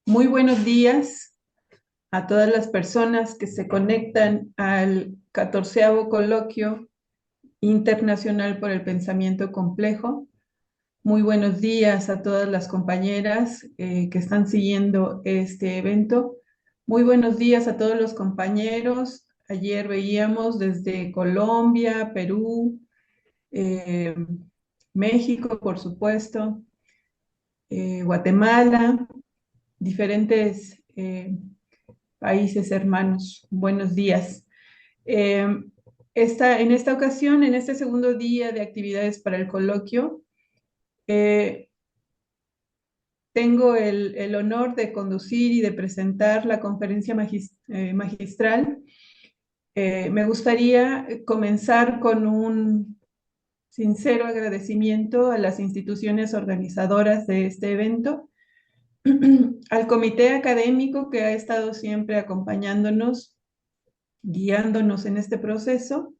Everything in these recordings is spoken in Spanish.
Muy buenos días a todas las personas que se conectan al 14º Coloquio Internacional por el Pensamiento Complejo. Muy buenos días a todas las compañeras que están siguiendo este evento. Muy buenos días a todos los compañeros. Ayer veíamos desde Colombia, Perú, eh, México, por supuesto, Guatemala, diferentes países hermanos. Buenos días. Eh, en esta ocasión, en este segundo día de actividades para el coloquio, eh, tengo el honor de conducir y de presentar la conferencia magistral. Me gustaría comenzar con un sincero agradecimiento a las instituciones organizadoras de este evento, al comité académico que ha estado siempre acompañándonos, guiándonos en este proceso,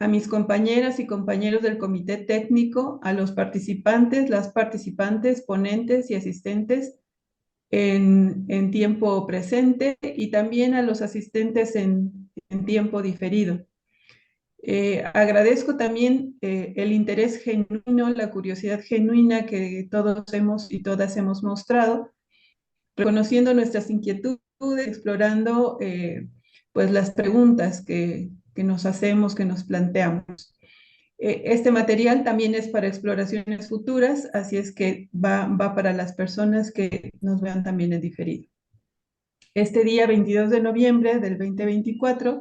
a mis compañeras y compañeros del comité técnico, a los participantes, las participantes, ponentes y asistentes en tiempo presente y también a los asistentes en tiempo diferido. Agradezco también el interés genuino, la curiosidad genuina que todos hemos y todas hemos mostrado, reconociendo nuestras inquietudes, explorando pues las preguntas que nos hacemos, que nos planteamos. Este material también es para exploraciones futuras, así es que va para las personas que nos vean también en diferido. Este día 22 de noviembre del 2024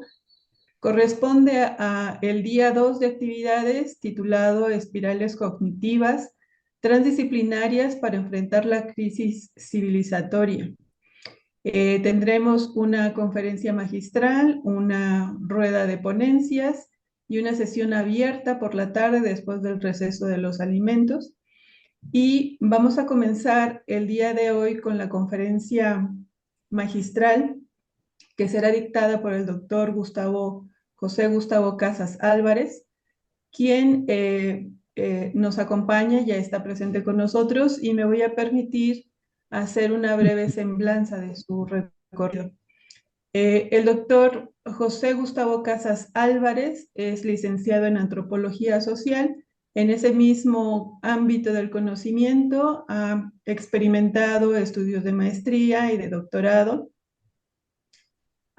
corresponde a el día 2 de actividades titulado Espirales cognitivas transdisciplinarias para enfrentar la crisis civilizatoria. Tendremos una conferencia magistral, una rueda de ponencias y una sesión abierta por la tarde después del receso de los alimentos. Y vamos a comenzar el día de hoy con la conferencia magistral que será dictada por el doctor José Gustavo Casas Álvarez, quien nos acompaña, ya está presente con nosotros y me voy a permitir hacer una breve semblanza de su recorrido. El doctor José Gustavo Casas Álvarez es licenciado en Antropología Social. En ese mismo ámbito del conocimiento ha experimentado estudios de maestría y de doctorado.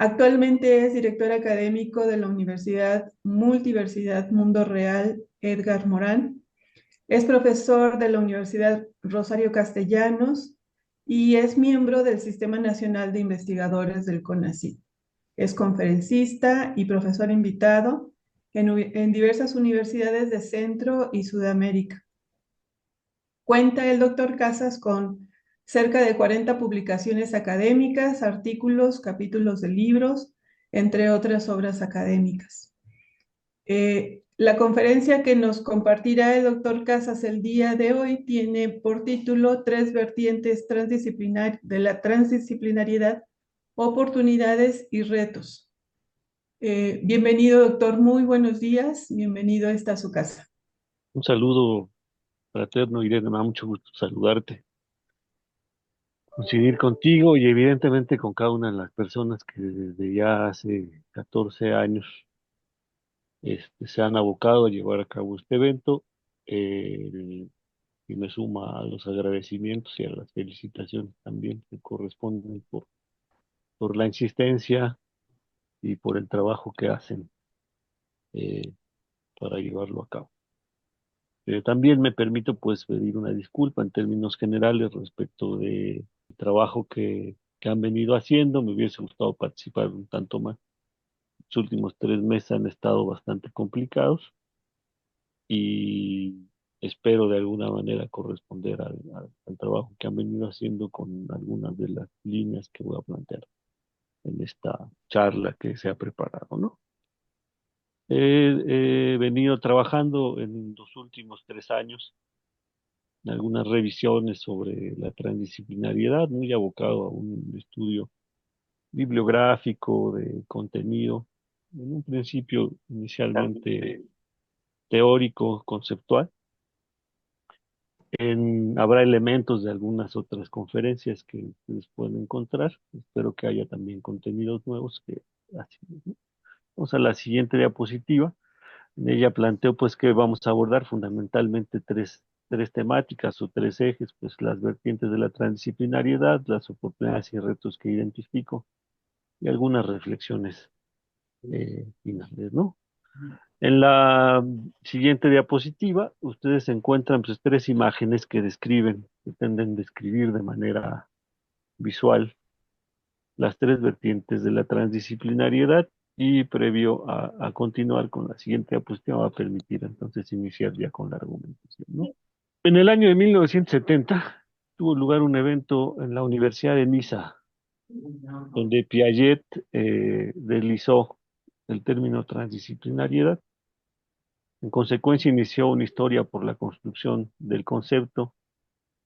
Actualmente es director académico de la Universidad Multiversidad Mundo Real Edgar Morán. Es profesor de la Universidad Rosario Castellanos y es miembro del Sistema Nacional de Investigadores del CONACYT. Es conferencista y profesor invitado en diversas universidades de Centro y Sudamérica. Cuenta el doctor Casas con cerca de 40 publicaciones académicas, artículos, capítulos de libros, entre otras obras académicas. La conferencia que nos compartirá el doctor Casas el día de hoy tiene por título Tres vertientes de la transdisciplinariedad, oportunidades y retos. Bienvenido, doctor, muy buenos días, bienvenido a esta su casa. Un saludo fraterno, Irene, me da mucho gusto saludarte, coincidir contigo y evidentemente con cada una de las personas que desde ya hace 14 años se han abocado a llevar a cabo este evento, eh, y me suma a los agradecimientos y a las felicitaciones también que corresponden por la insistencia y por el trabajo que hacen eh, para llevarlo a cabo. También me permito pues pedir una disculpa en términos generales respecto del trabajo que han venido haciendo. Me hubiese gustado participar un tanto más. Los últimos 3 meses han estado bastante complicados y espero de alguna manera corresponder al trabajo que han venido haciendo con algunas de las líneas que voy a plantear en esta charla que se ha preparado, ¿no? He venido trabajando en los últimos 3 años algunas revisiones sobre la transdisciplinariedad, muy abocado a un estudio bibliográfico de contenido, en un principio inicialmente teórico, conceptual, Habrá elementos de algunas otras conferencias que ustedes pueden encontrar. Espero que haya también contenidos nuevos así, ¿no? Vamos a la siguiente diapositiva. En ella planteo pues que vamos a abordar fundamentalmente tres temáticas o tres ejes, pues las vertientes de la transdisciplinariedad, las oportunidades y retos que identifico y algunas reflexiones finales, ¿no? En la siguiente diapositiva, ustedes encuentran pues, tres imágenes que pretenden describir de manera visual las tres vertientes de la transdisciplinariedad y previo a continuar con la siguiente diapositiva va a permitir entonces iniciar ya con la argumentación, ¿no? En el año de 1970 tuvo lugar un evento en la Universidad de Niza, donde Piaget deslizó el término transdisciplinariedad. En consecuencia, inició una historia por la construcción del concepto,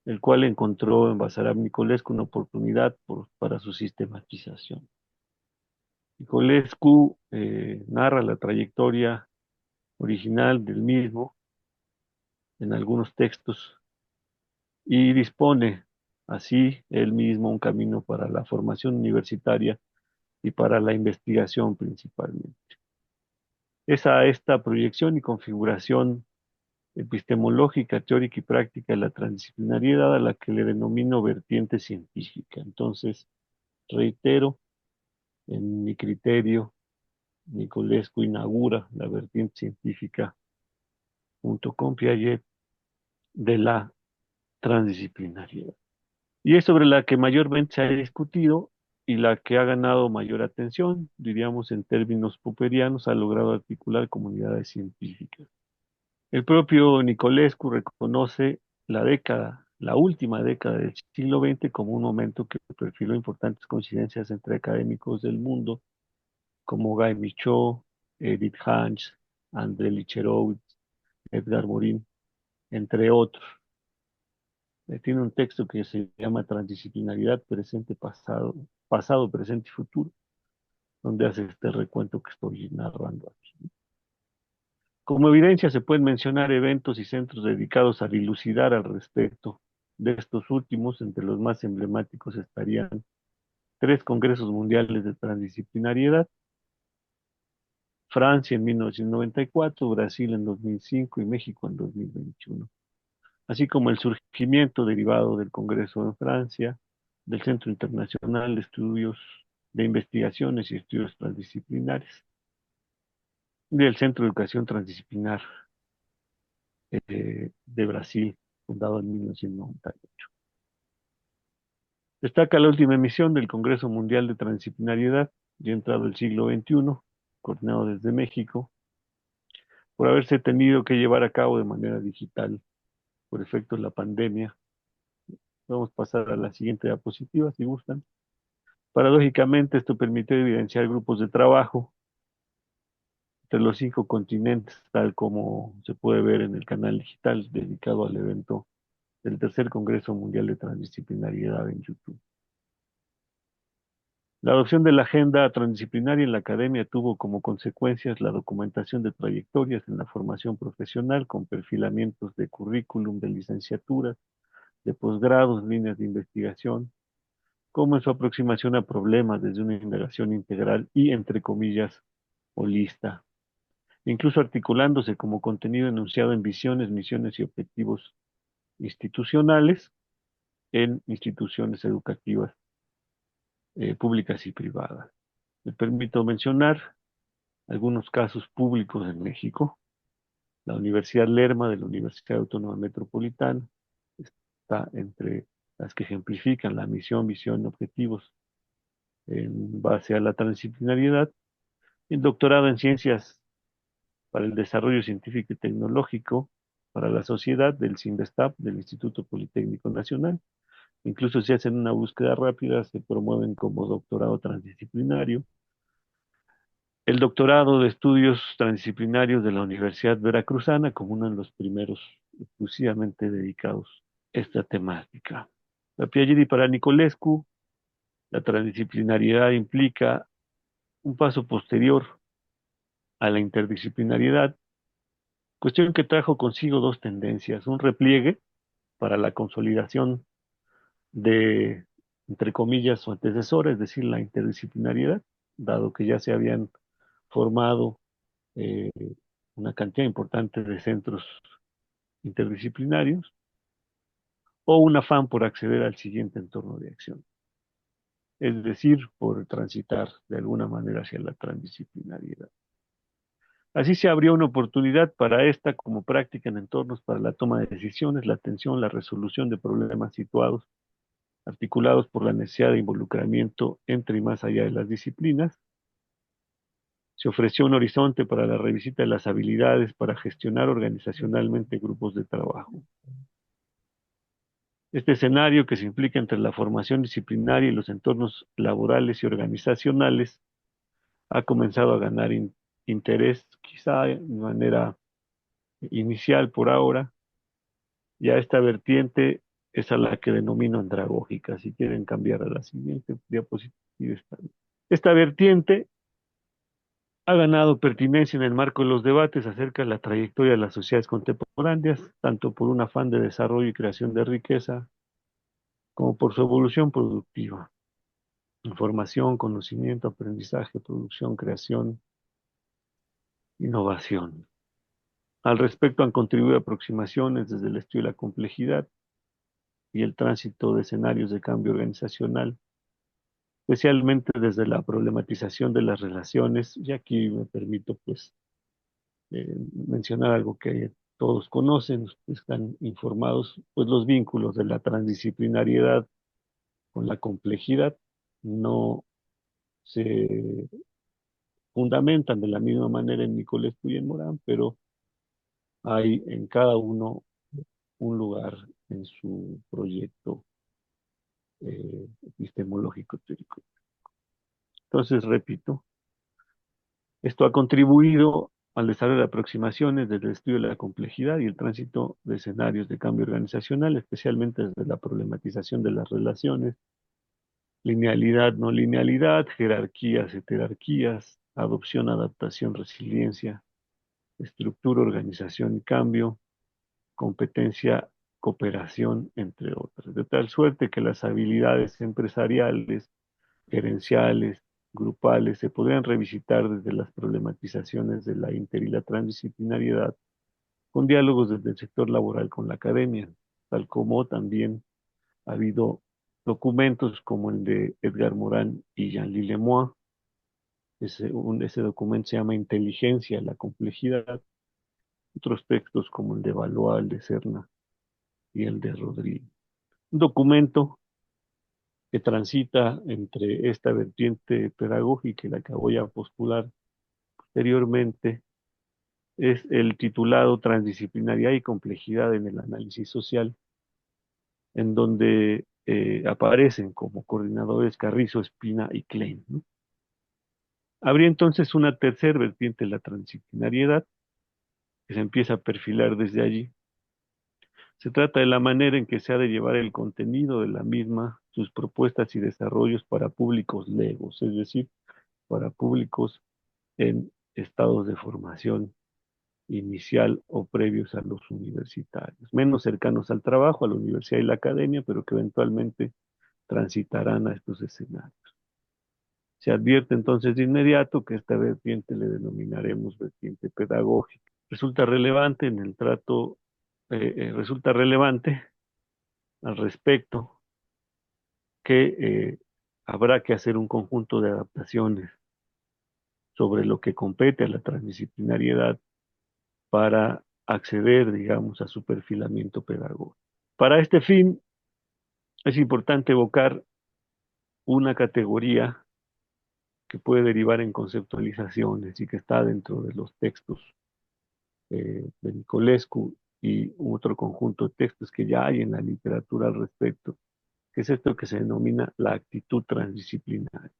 el cual encontró en Basarab Nicolescu una oportunidad para su sistematización. Nicolescu narra la trayectoria original del mismo en algunos textos y dispone así él mismo un camino para la formación universitaria y para la investigación principalmente. Es a esta proyección y configuración epistemológica, teórica y práctica de la transdisciplinariedad a la que le denomino vertiente científica. Entonces, reitero, en mi criterio, Nicolescu inaugura la vertiente científica junto con Piaget de la transdisciplinariedad. Y es sobre la que mayormente se ha discutido y la que ha ganado mayor atención, diríamos en términos popperianos, ha logrado articular comunidades científicas. El propio Nicolescu reconoce la última década del siglo XX como un momento que perfiló importantes coincidencias entre académicos del mundo, como Guy Michaud, Edith Hans, André Licherowitz, Edgar Morin, entre otros. Tiene un texto que se llama Transdisciplinaridad presente, pasado, pasado, presente y futuro, donde hace este recuento que estoy narrando aquí. Como evidencia se pueden mencionar eventos y centros dedicados a dilucidar al respecto. De estos últimos, entre los más emblemáticos estarían tres congresos mundiales de transdisciplinariedad: Francia en 1994, Brasil en 2005 y México en 2021, así como el surgimiento derivado del Congreso en Francia, del Centro Internacional de Estudios de Investigaciones y Estudios Transdisciplinares, del Centro de Educación Transdisciplinar de Brasil, fundado en 1998. Destaca la última emisión del Congreso Mundial de Transdisciplinariedad, ya entrado el siglo XXI, coordinado desde México, por haberse tenido que llevar a cabo de manera digital por efecto de la pandemia. Vamos a pasar a la siguiente diapositiva, si gustan. Paradójicamente, esto permitió evidenciar grupos de trabajo entre los 5 continentes, tal como se puede ver en el canal digital dedicado al evento del tercer Congreso Mundial de Transdisciplinariedad en YouTube. La adopción de la agenda transdisciplinaria en la academia tuvo como consecuencias la documentación de trayectorias en la formación profesional con perfilamientos de currículum de licenciaturas, de posgrados, líneas de investigación, como en su aproximación a problemas desde una indagación integral y, entre comillas, holista, incluso articulándose como contenido enunciado en visiones, misiones y objetivos institucionales en instituciones educativas públicas y privadas. Me permito mencionar algunos casos públicos en México. La Universidad Lerma de la Universidad Autónoma Metropolitana está entre las que ejemplifican la misión, visión, objetivos en base a la transdisciplinariedad. El doctorado en Ciencias para el Desarrollo Científico y Tecnológico para la Sociedad del CINVESTAP, del Instituto Politécnico Nacional. Incluso si hacen una búsqueda rápida, se promueven como doctorado transdisciplinario. El doctorado de estudios transdisciplinarios de la Universidad Veracruzana, como uno de los primeros exclusivamente dedicados a esta temática. La Piaget para Nicolescu, la transdisciplinariedad implica un paso posterior a la interdisciplinariedad, cuestión que trajo consigo dos tendencias: un repliegue para la consolidación de, entre comillas, su antecesora, es decir, la interdisciplinariedad, dado que ya se habían formado eh, una cantidad importante de centros interdisciplinarios, o un afán por acceder al siguiente entorno de acción, es decir, por transitar de alguna manera hacia la transdisciplinariedad. Así se abrió una oportunidad para esta como práctica en entornos para la toma de decisiones, la atención, la resolución de problemas situados, articulados por la necesidad de involucramiento entre y más allá de las disciplinas. Se ofreció un horizonte para la revisita de las habilidades para gestionar organizacionalmente grupos de trabajo. Este escenario, que se implica entre la formación disciplinaria y los entornos laborales y organizacionales, ha comenzado a ganar interés, quizá de manera inicial por ahora. Ya esta vertiente es a la que denomino andragógica. Si quieren cambiar a la siguiente diapositiva. Está bien. Esta vertiente ha ganado pertinencia en el marco de los debates acerca de la trayectoria de las sociedades contemporáneas, tanto por un afán de desarrollo y creación de riqueza, como por su evolución productiva. Información, conocimiento, aprendizaje, producción, creación, innovación. Al respecto han contribuido aproximaciones desde el estudio de la complejidad y el tránsito de escenarios de cambio organizacional, especialmente desde la problematización de las relaciones, y aquí me permito pues mencionar algo que todos conocen, están informados, pues los vínculos de la transdisciplinariedad con la complejidad no se fundamentan de la misma manera en Nicolescu y en Morán, pero hay en cada uno un lugar en su proyecto epistemológico teórico. Entonces, repito, esto ha contribuido al desarrollo de aproximaciones desde el estudio de la complejidad y el tránsito de escenarios de cambio organizacional, especialmente desde la problematización de las relaciones, linealidad, no linealidad, jerarquías, heterarquías, adopción, adaptación, resiliencia, estructura, organización y cambio, competencia, cooperación, entre otras. De tal suerte que las habilidades empresariales, gerenciales, grupales, se podrían revisitar desde las problematizaciones de la inter y la transdisciplinariedad, con diálogos desde el sector laboral con la academia, tal como también ha habido documentos como el de Edgar Morin y Jean-Louis Lemoine. Ese documento se llama Inteligencia, la complejidad. Otros textos como el de Valois, el de Serna y el de Rodríguez. Un documento que transita entre esta vertiente pedagógica y la que voy a postular posteriormente es el titulado Transdisciplinaridad y complejidad en el análisis social, en donde aparecen como coordinadores Carrizo, Espina y Klein, ¿no? Habría entonces una tercera vertiente de la transdisciplinariedad que se empieza a perfilar desde allí. Se trata de la manera en que se ha de llevar el contenido de la misma, sus propuestas y desarrollos para públicos legos, es decir, para públicos en estados de formación inicial o previos a los universitarios, menos cercanos al trabajo, a la universidad y la academia, pero que eventualmente transitarán a estos escenarios. Se advierte entonces de inmediato que esta vertiente le denominaremos vertiente pedagógica. Resulta relevante en el trato, resulta relevante al respecto que habrá que hacer un conjunto de adaptaciones sobre lo que compete a la transdisciplinariedad para acceder, digamos, a su perfilamiento pedagógico. Para este fin, es importante evocar una categoría que puede derivar en conceptualizaciones y que está dentro de los textos de Nicolescu y otro conjunto de textos que ya hay en la literatura al respecto, que es esto que se denomina la actitud transdisciplinaria.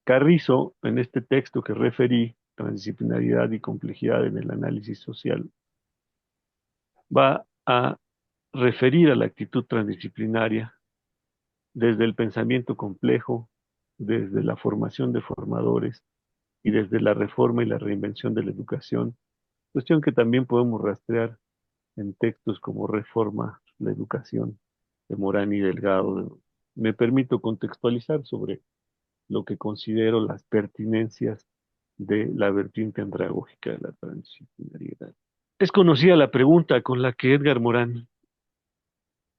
Carrizo, en este texto que referí, Transdisciplinaridad y complejidad en el análisis social, va a referir a la actitud transdisciplinaria desde el pensamiento complejo, desde la formación de formadores y desde la reforma y la reinvención de la educación cuestión que también podemos rastrear en textos como Reforma, la educación de Morán y Delgado. Me permito contextualizar sobre lo que considero las pertinencias de la vertiente andragógica de la transdisciplinariedad. Es conocida la pregunta con la que Edgar Morán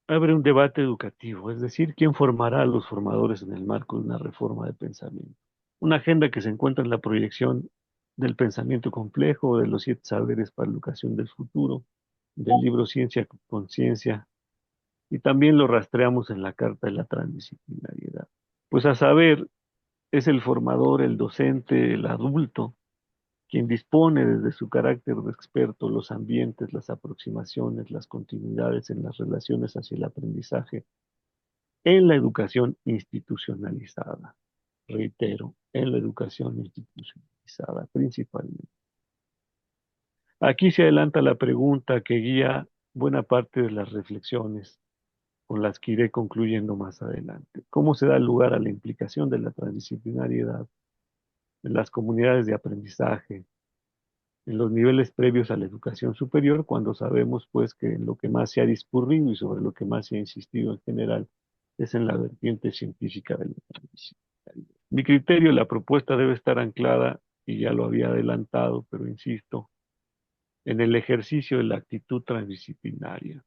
abre un debate educativo, es decir, ¿quién formará a los formadores en el marco de una reforma de pensamiento? Una agenda que se encuentra en la proyección del pensamiento complejo, de los 7 saberes para la educación del futuro, del libro Ciencia con Conciencia, y también lo rastreamos en la Carta de la Transdisciplinariedad. Pues a saber, es el formador, el docente, el adulto, quien dispone desde su carácter de experto los ambientes, las aproximaciones, las continuidades en las relaciones hacia el aprendizaje en la educación institucionalizada. Reitero, en la educación institucionalizada principalmente. Aquí se adelanta la pregunta que guía buena parte de las reflexiones con las que iré concluyendo más adelante. ¿Cómo se da lugar a la implicación de la transdisciplinariedad en las comunidades de aprendizaje, en los niveles previos a la educación superior, cuando sabemos pues que en lo que más se ha discurrido y sobre lo que más se ha insistido en general es en la vertiente científica de la transdisciplinaridad? Mi criterio, la propuesta debe estar anclada, y ya lo había adelantado, pero insisto, en el ejercicio de la actitud transdisciplinaria.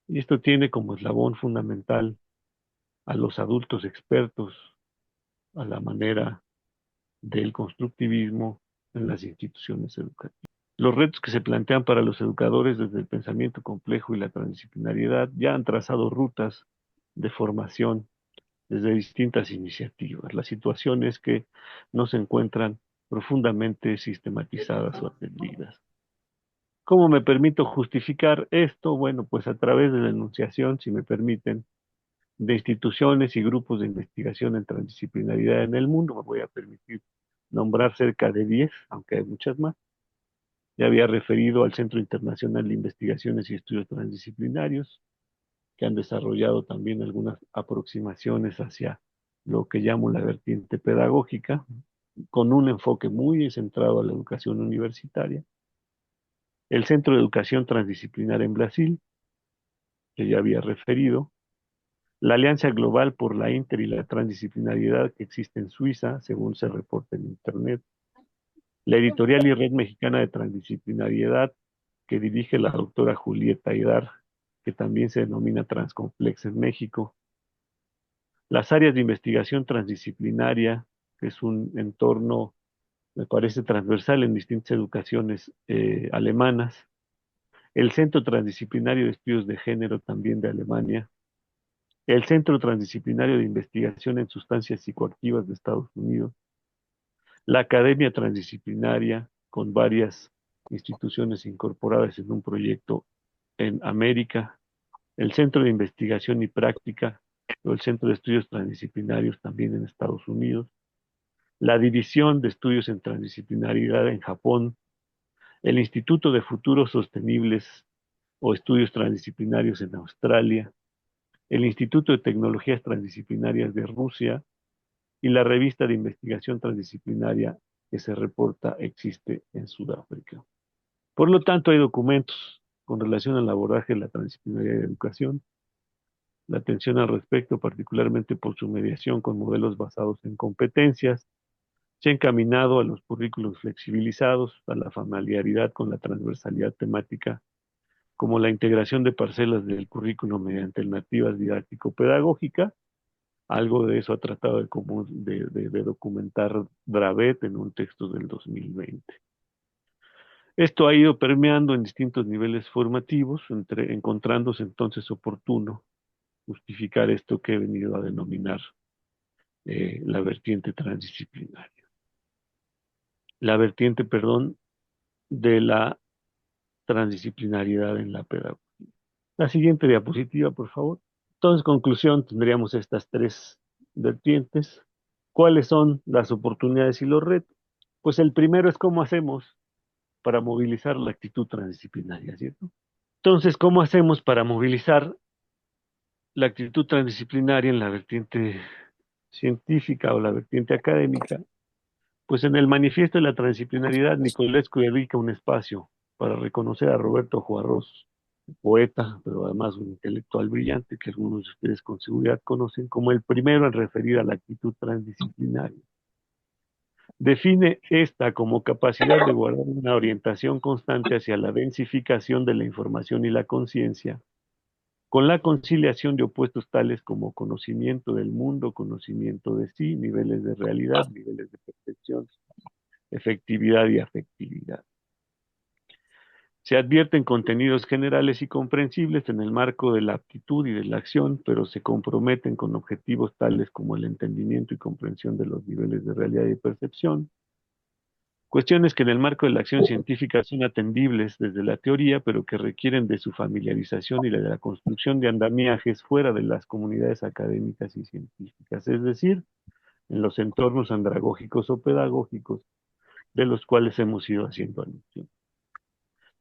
Y esto tiene como eslabón fundamental a los adultos expertos, a la manera del constructivismo en las instituciones educativas. Los retos que se plantean para los educadores desde el pensamiento complejo y la transdisciplinariedad ya han trazado rutas de formación desde distintas iniciativas. La situación es que no se encuentran profundamente sistematizadas o atendidas. ¿Cómo me permito justificar esto? Bueno, pues a través de la enunciación, si me permiten, de instituciones y grupos de investigación en transdisciplinaridad en el mundo. Me voy a permitir nombrar cerca de 10, aunque hay muchas más. Ya había referido al Centro Internacional de Investigaciones y Estudios Transdisciplinarios, que han desarrollado también algunas aproximaciones hacia lo que llamo la vertiente pedagógica, con un enfoque muy centrado a la educación universitaria. El Centro de Educación Transdisciplinar en Brasil, que ya había referido. La Alianza Global por la Inter y la Transdisciplinariedad, que existe en Suiza, según se reporta en Internet. La Editorial y Red Mexicana de Transdisciplinariedad, que dirige la doctora Julieta Aydar, que también se denomina Transcomplex en México. Las áreas de investigación transdisciplinaria, que es un entorno, me parece, transversal en distintas educaciones alemanas. El Centro Transdisciplinario de Estudios de Género, también de Alemania. El Centro Transdisciplinario de Investigación en Sustancias Psicoactivas de Estados Unidos. La Academia Transdisciplinaria, con varias instituciones incorporadas en un proyecto en América. El Centro de Investigación y Práctica, o el Centro de Estudios Transdisciplinarios, también en Estados Unidos. La División de Estudios en Transdisciplinaridad en Japón. El Instituto de Futuros Sostenibles o Estudios Transdisciplinarios en Australia. El Instituto de Tecnologías Transdisciplinarias de Rusia y la revista de investigación transdisciplinaria que se reporta existe en Sudáfrica. Por lo tanto, hay documentos con relación al abordaje de la transdisciplinaria de educación, la atención al respecto, particularmente por su mediación con modelos basados en competencias, se ha encaminado a los currículos flexibilizados, a la familiaridad con la transversalidad temática, como la integración de parcelas del currículo mediante alternativas didáctico-pedagógicas. Algo de eso ha tratado de documentar Dravet en un texto del 2020. Esto ha ido permeando en distintos niveles formativos, encontrándose entonces oportuno justificar esto que he venido a denominar la vertiente transdisciplinaria. La vertiente, perdón, de la transdisciplinariedad en la pedagogía. La siguiente diapositiva, por favor. Entonces, conclusión, tendríamos estas 3 vertientes. ¿Cuáles son las oportunidades y los retos? Pues el primero es cómo hacemos para movilizar la actitud transdisciplinaria, ¿cierto? Entonces, ¿cómo hacemos para movilizar la actitud transdisciplinaria en la vertiente científica o la vertiente académica? Pues en el manifiesto de la transdisciplinaridad, Nicolescu dedica un espacio para reconocer a Roberto Juarros, poeta, pero además un intelectual brillante que algunos de ustedes con seguridad conocen como el primero en referir a la actitud transdisciplinaria. Define esta como capacidad de guardar una orientación constante hacia la densificación de la información y la conciencia, con la conciliación de opuestos tales como conocimiento del mundo, conocimiento de sí, niveles de realidad, niveles de percepción, efectividad y afectividad. Se advierten contenidos generales y comprensibles en el marco de la aptitud y de la acción, pero se comprometen con objetivos tales como el entendimiento y comprensión de los niveles de realidad y percepción. Cuestiones que en el marco de la acción científica son atendibles desde la teoría, pero que requieren de su familiarización y de la construcción de andamiajes fuera de las comunidades académicas y científicas, es decir, en los entornos andragógicos o pedagógicos de los cuales hemos ido haciendo alusión.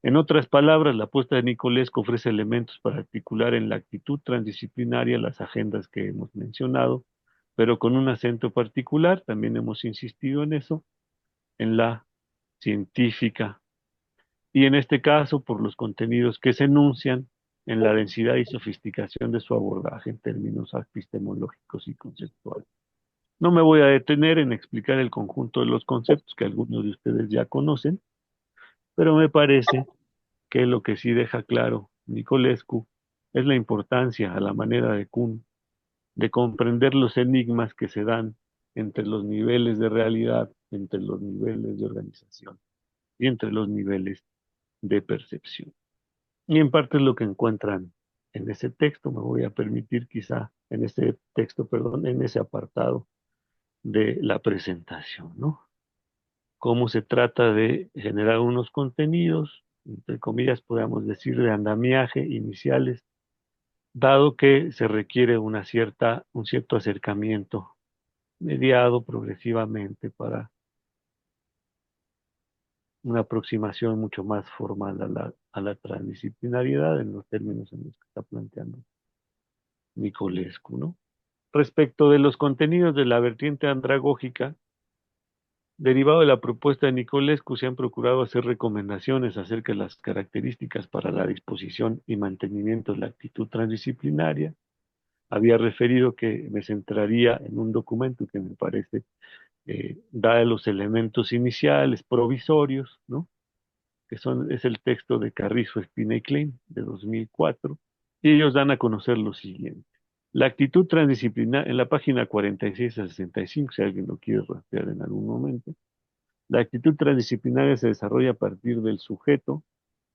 En otras palabras, la apuesta de Nicolescu ofrece elementos para articular en la actitud transdisciplinaria las agendas que hemos mencionado, pero con un acento particular, también hemos insistido en eso, en la científica, y en este caso por los contenidos que se enuncian en la densidad y sofisticación de su abordaje en términos epistemológicos y conceptuales. No me voy a detener en explicar el conjunto de los conceptos que algunos de ustedes ya conocen, pero me parece que lo que sí deja claro Nicolescu es la importancia, a la manera de Kuhn, de comprender los enigmas que se dan entre los niveles de realidad, entre los niveles de organización y entre los niveles de percepción. Y en parte es lo que encuentran en ese texto, me voy a permitir quizá en ese texto, perdón, en ese apartado de la presentación, ¿no? Cómo se trata de generar unos contenidos, entre comillas, podríamos decir, de andamiaje iniciales, dado que se requiere un cierto acercamiento mediado progresivamente para una aproximación mucho más formal a la transdisciplinariedad en los términos en los que está planteando Nicolescu, ¿no? Respecto de los contenidos de la vertiente andragógica, derivado de la propuesta de Nicolescu, se han procurado hacer recomendaciones acerca de las características para la disposición y mantenimiento de la actitud transdisciplinaria. Había referido que me centraría en un documento que me parece da los elementos iniciales provisorios, ¿no? Es el texto de Carrizo, Espina y Klein de 2004, y ellos dan a conocer lo siguiente. La actitud transdisciplinaria, en la página 46 a 65, si alguien lo quiere rastrear en algún momento, la actitud transdisciplinaria se desarrolla a partir del sujeto,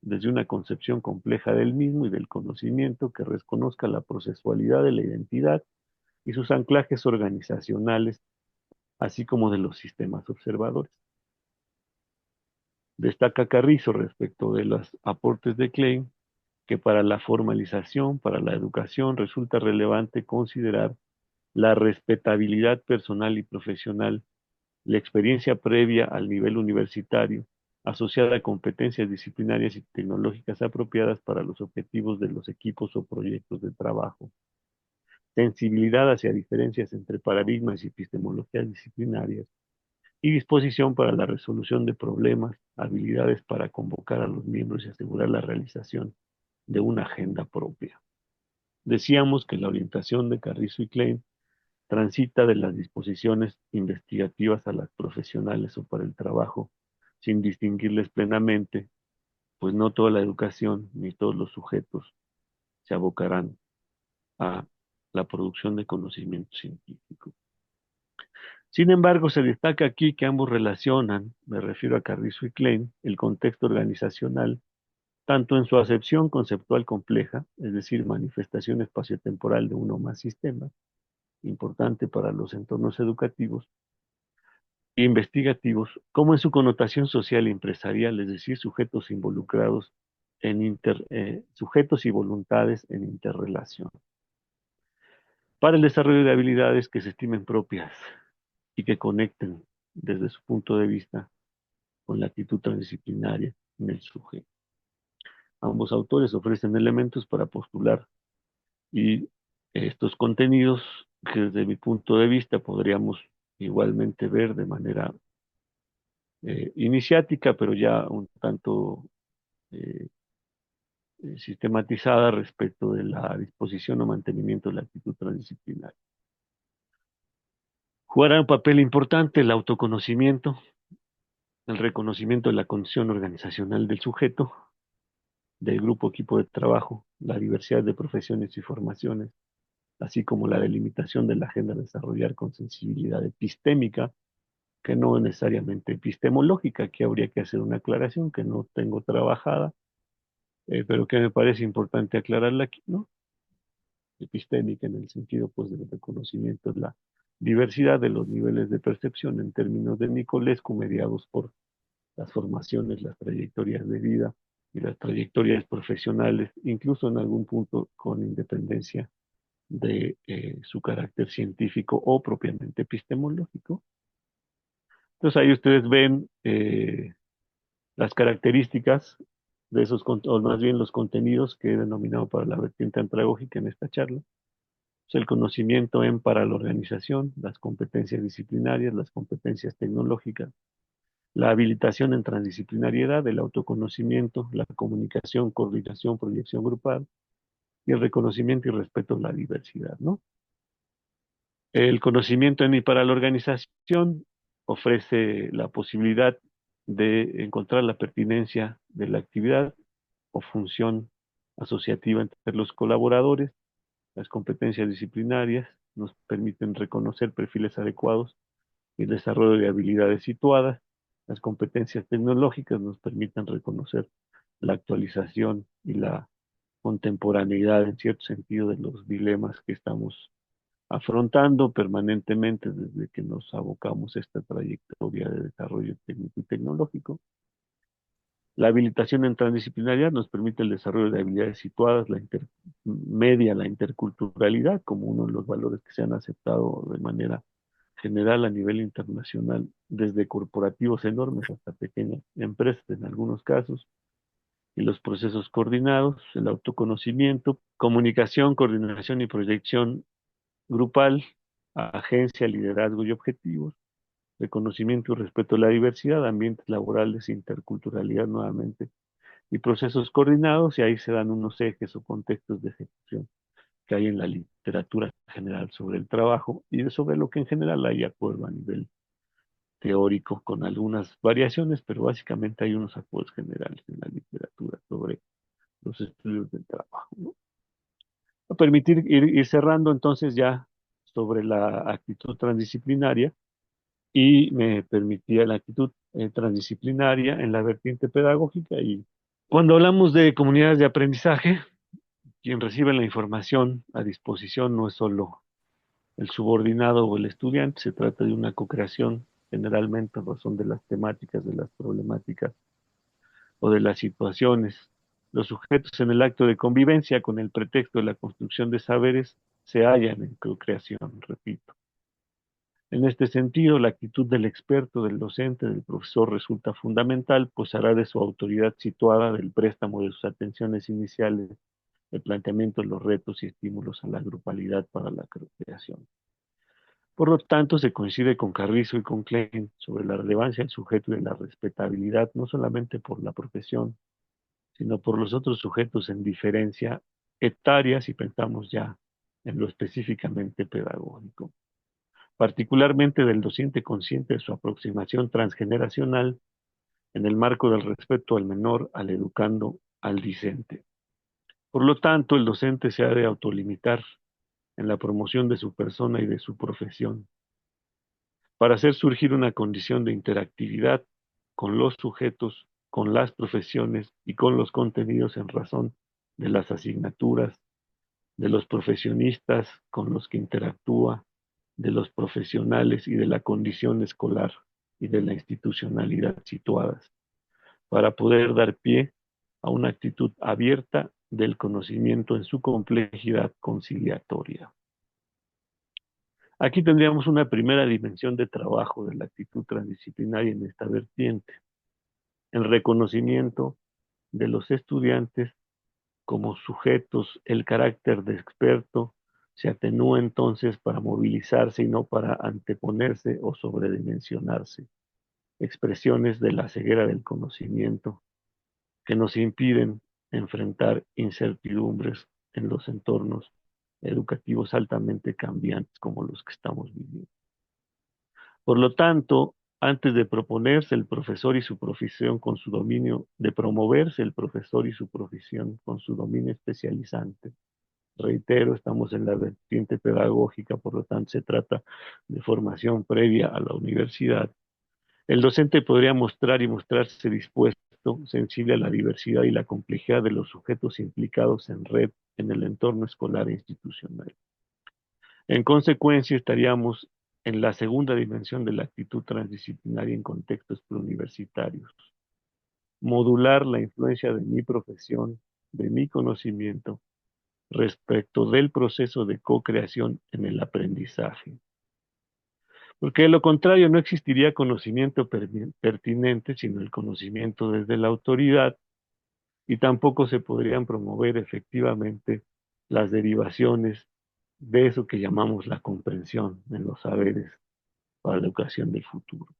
desde una concepción compleja del mismo y del conocimiento que reconozca la procesualidad de la identidad y sus anclajes organizacionales, así como de los sistemas observadores. Destaca Carrizo respecto de los aportes de Klein que para la formalización, para la educación, resulta relevante considerar la respetabilidad personal y profesional, la experiencia previa al nivel universitario, asociada a competencias disciplinarias y tecnológicas apropiadas para los objetivos de los equipos o proyectos de trabajo, sensibilidad hacia diferencias entre paradigmas y epistemologías disciplinarias, y disposición para la resolución de problemas, habilidades para convocar a los miembros y asegurar la realización de una agenda propia. Decíamos que la orientación de Carrizo y Klein transita de las disposiciones investigativas a las profesionales o para el trabajo, sin distinguirles plenamente, pues no toda la educación ni todos los sujetos se abocarán a la producción de conocimiento científico. Sin embargo, se destaca aquí que ambos relacionan, me refiero a Carrizo y Klein, el contexto organizacional, tanto en su acepción conceptual compleja, es decir, manifestación espaciotemporal de uno o más sistemas, importante para los entornos educativos e investigativos, como en su connotación social y empresarial, es decir, sujetos involucrados sujetos y voluntades en interrelación, para el desarrollo de habilidades que se estimen propias y que conecten desde su punto de vista con la actitud transdisciplinaria en el sujeto. Ambos autores ofrecen elementos para postular y estos contenidos que desde mi punto de vista podríamos igualmente ver de manera iniciática, pero ya un tanto eh, sistematizada respecto de la disposición o mantenimiento de la actitud transdisciplinaria. Jugará un papel importante el autoconocimiento, el reconocimiento de la condición organizacional del sujeto, del grupo equipo de trabajo, la diversidad de profesiones y formaciones, así como la delimitación de la agenda a desarrollar con sensibilidad epistémica, que no necesariamente epistemológica. Aquí habría que hacer una aclaración que no tengo trabajada, pero que me parece importante aclararla aquí, ¿no? Epistémica en el sentido pues del reconocimiento de la diversidad de los niveles de percepción en términos de Nicolescu, mediados por las formaciones, las trayectorias de vida y las trayectorias profesionales, incluso en algún punto con independencia de su carácter científico o propiamente epistemológico. Entonces ahí ustedes ven las características de esos, o más bien los contenidos que he denominado para la vertiente andragógica en esta charla. Pues el conocimiento en para la organización, las competencias disciplinarias, las competencias tecnológicas, la habilitación en transdisciplinariedad, el autoconocimiento, la comunicación, coordinación, proyección grupal y el reconocimiento y respeto a la diversidad, ¿no? El conocimiento en y para la organización ofrece la posibilidad de encontrar la pertinencia de la actividad o función asociativa entre los colaboradores. Las competencias disciplinarias nos permiten reconocer perfiles adecuados y el desarrollo de habilidades situadas. Las competencias tecnológicas nos permiten reconocer la actualización y la contemporaneidad en cierto sentido de los dilemas que estamos afrontando permanentemente desde que nos abocamos a esta trayectoria de desarrollo técnico y tecnológico. La habilitación en transdisciplinaria nos permite el desarrollo de habilidades situadas, la intermedia, la interculturalidad, como uno de los valores que se han aceptado de manera general a nivel internacional, desde corporativos enormes hasta pequeñas empresas en algunos casos, y los procesos coordinados, el autoconocimiento, comunicación, coordinación y proyección grupal, agencia, liderazgo y objetivos, reconocimiento y respeto a la diversidad, ambientes laborales, interculturalidad nuevamente, y procesos coordinados, y ahí se dan unos ejes o contextos de ejecución que hay en la literatura general sobre el trabajo y sobre lo que en general hay acuerdo a nivel teórico con algunas variaciones, pero básicamente hay unos acuerdos generales en la literatura sobre los estudios del trabajo, ¿no? Va a permitir ir cerrando entonces ya sobre la actitud transdisciplinaria y me permitía la actitud transdisciplinaria en la vertiente pedagógica. Y cuando hablamos de comunidades de aprendizaje, quien recibe la información a disposición no es solo el subordinado o el estudiante, se trata de una co-creación generalmente en razón de las temáticas, de las problemáticas o de las situaciones. Los sujetos en el acto de convivencia con el pretexto de la construcción de saberes se hallan en co-creación, repito. En este sentido, la actitud del experto, del docente, del profesor resulta fundamental, pues hará de su autoridad situada del préstamo de sus atenciones iniciales, el planteamiento de los retos y estímulos a la grupalidad para la creación. Por lo tanto, se coincide con Carrizo y con Klein sobre la relevancia del sujeto y de la respetabilidad, no solamente por la profesión, sino por los otros sujetos en diferencia etaria, si pensamos ya en lo específicamente pedagógico, particularmente del docente consciente de su aproximación transgeneracional en el marco del respeto al menor, al educando, al discente. Por lo tanto, el docente se ha de autolimitar en la promoción de su persona y de su profesión, para hacer surgir una condición de interactividad con los sujetos, con las profesiones y con los contenidos en razón de las asignaturas, de los profesionistas con los que interactúa, de los profesionales y de la condición escolar y de la institucionalidad situadas, para poder dar pie a una actitud abierta del conocimiento en su complejidad conciliatoria. Aquí tendríamos una primera dimensión de trabajo de la actitud transdisciplinaria en esta vertiente, el reconocimiento de los estudiantes como sujetos, el carácter de experto se atenúa entonces para movilizarse y no para anteponerse o sobredimensionarse. Expresiones de la ceguera del conocimiento que nos impiden enfrentar incertidumbres en los entornos educativos altamente cambiantes como los que estamos viviendo. Por lo tanto, antes de proponerse el profesor y su profesión con su dominio, de promoverse el profesor y su profesión con su dominio especializante, reitero, estamos en la vertiente pedagógica, por lo tanto se trata de formación previa a la universidad. El docente podría mostrar y mostrarse dispuesto, sensible a la diversidad y la complejidad de los sujetos implicados en red en el entorno escolar e institucional. En consecuencia, estaríamos en la segunda dimensión de la actitud transdisciplinaria en contextos preuniversitarios. Modular la influencia de mi profesión, de mi conocimiento, respecto del proceso de co-creación en el aprendizaje. Porque de lo contrario no existiría conocimiento pertinente, sino el conocimiento desde la autoridad, y tampoco se podrían promover efectivamente las derivaciones de eso que llamamos la comprensión en los saberes para la educación del futuro.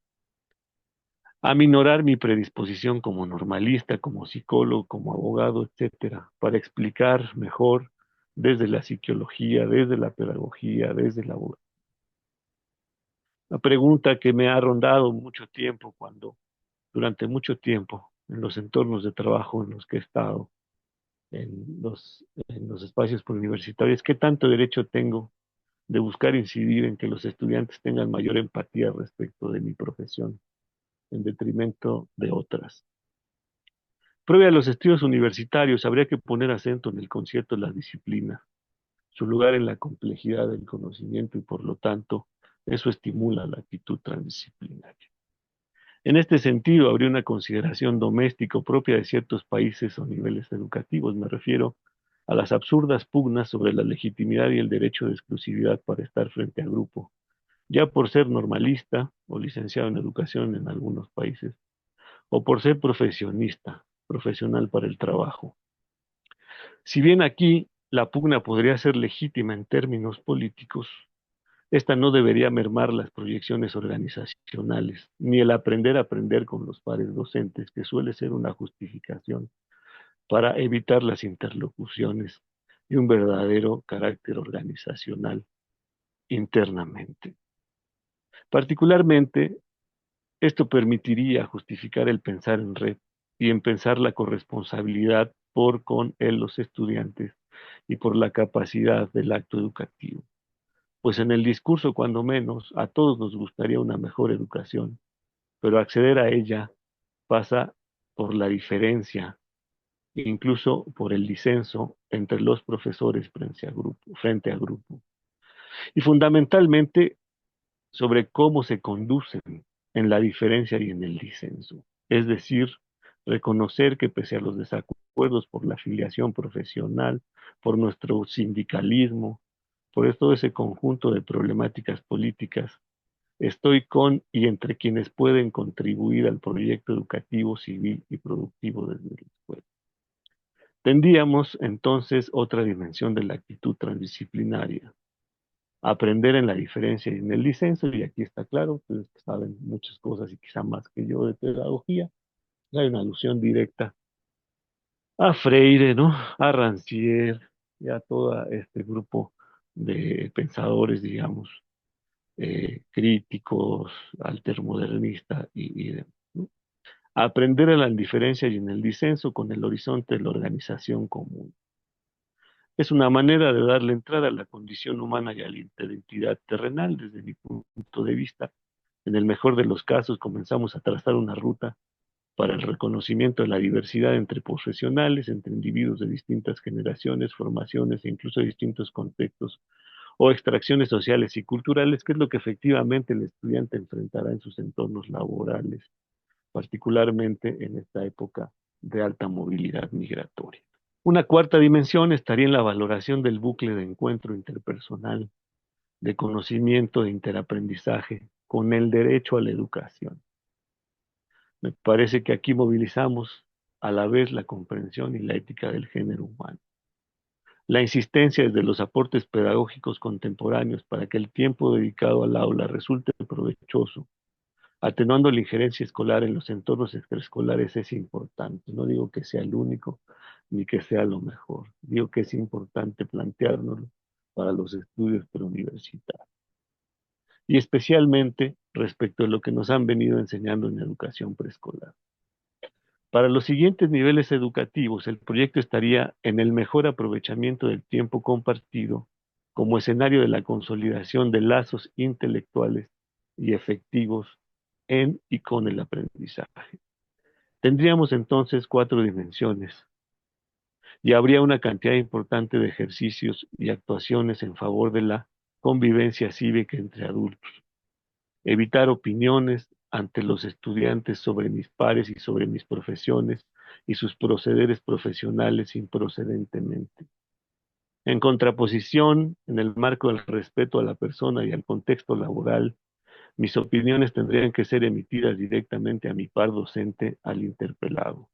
Aminorar mi predisposición como normalista, como psicólogo, como abogado, etcétera, para explicar mejor desde la psicología, desde la pedagogía, desde la abogacía. La pregunta que me ha rondado mucho tiempo durante mucho tiempo, en los entornos de trabajo en los que he estado, en los espacios universitarios, ¿qué tanto derecho tengo de buscar incidir en que los estudiantes tengan mayor empatía respecto de mi profesión, en detrimento de otras? Previa a los estudios universitarios, habría que poner acento en el concierto de la disciplina, su lugar en la complejidad del conocimiento y, por lo tanto, eso estimula la actitud transdisciplinaria. En este sentido, habría una consideración doméstica propia de ciertos países o niveles educativos. Me refiero a las absurdas pugnas sobre la legitimidad y el derecho de exclusividad para estar frente a grupo, ya por ser normalista o licenciado en educación en algunos países, o por ser profesionista, profesional para el trabajo. Si bien aquí la pugna podría ser legítima en términos políticos, esta no debería mermar las proyecciones organizacionales, ni el aprender a aprender con los pares docentes, que suele ser una justificación para evitar las interlocuciones y un verdadero carácter organizacional internamente. Particularmente, esto permitiría justificar el pensar en red y en pensar la corresponsabilidad por con él los estudiantes y por la capacidad del acto educativo. Pues en el discurso, cuando menos, a todos nos gustaría una mejor educación, pero acceder a ella pasa por la diferencia, incluso por el disenso entre los profesores frente a grupo, y fundamentalmente sobre cómo se conducen en la diferencia y en el disenso. Es decir, reconocer que pese a los desacuerdos por la afiliación profesional, por nuestro sindicalismo, por todo ese conjunto de problemáticas políticas, estoy con y entre quienes pueden contribuir al proyecto educativo, civil y productivo desde la escuela. Tendríamos entonces otra dimensión de la actitud transdisciplinaria, aprender en la diferencia y en el disenso, y aquí está claro, ustedes que saben muchas cosas y quizá más que yo de pedagogía, hay una alusión directa a Freire, ¿no? A Rancière y a todo este grupo de pensadores, digamos, críticos, altermodernistas y demás, ¿no? Aprender en la indiferencia y en el disenso con el horizonte de la organización común. Es una manera de darle entrada a la condición humana y a la identidad terrenal desde mi punto de vista. En el mejor de los casos, comenzamos a trazar una ruta para el reconocimiento de la diversidad entre profesionales, entre individuos de distintas generaciones, formaciones e incluso de distintos contextos o extracciones sociales y culturales, que es lo que efectivamente el estudiante enfrentará en sus entornos laborales, particularmente en esta época de alta movilidad migratoria. Una cuarta dimensión estaría en la valoración del bucle de encuentro interpersonal, de conocimiento e interaprendizaje con el derecho a la educación. Me parece que aquí movilizamos a la vez la comprensión y la ética del género humano. La insistencia desde los aportes pedagógicos contemporáneos para que el tiempo dedicado al aula resulte provechoso Atenuando la injerencia escolar en los entornos extraescolares es importante. No digo que sea el único ni que sea lo mejor. Digo que es importante planteárnoslo para los estudios preuniversitarios y especialmente respecto a lo que nos han venido enseñando en educación preescolar. Para los siguientes niveles educativos, el proyecto estaría en el mejor aprovechamiento del tiempo compartido como escenario de la consolidación de lazos intelectuales y efectivos en y con el aprendizaje. Tendríamos entonces cuatro dimensiones y habría una cantidad importante de ejercicios y actuaciones en favor de la convivencia cívica entre adultos. Evitar opiniones ante los estudiantes sobre mis pares y sobre mis profesiones y sus procederes profesionales improcedentemente. En contraposición, en el marco del respeto a la persona y al contexto laboral, mis opiniones tendrían que ser emitidas directamente a mi par docente, al interpelado.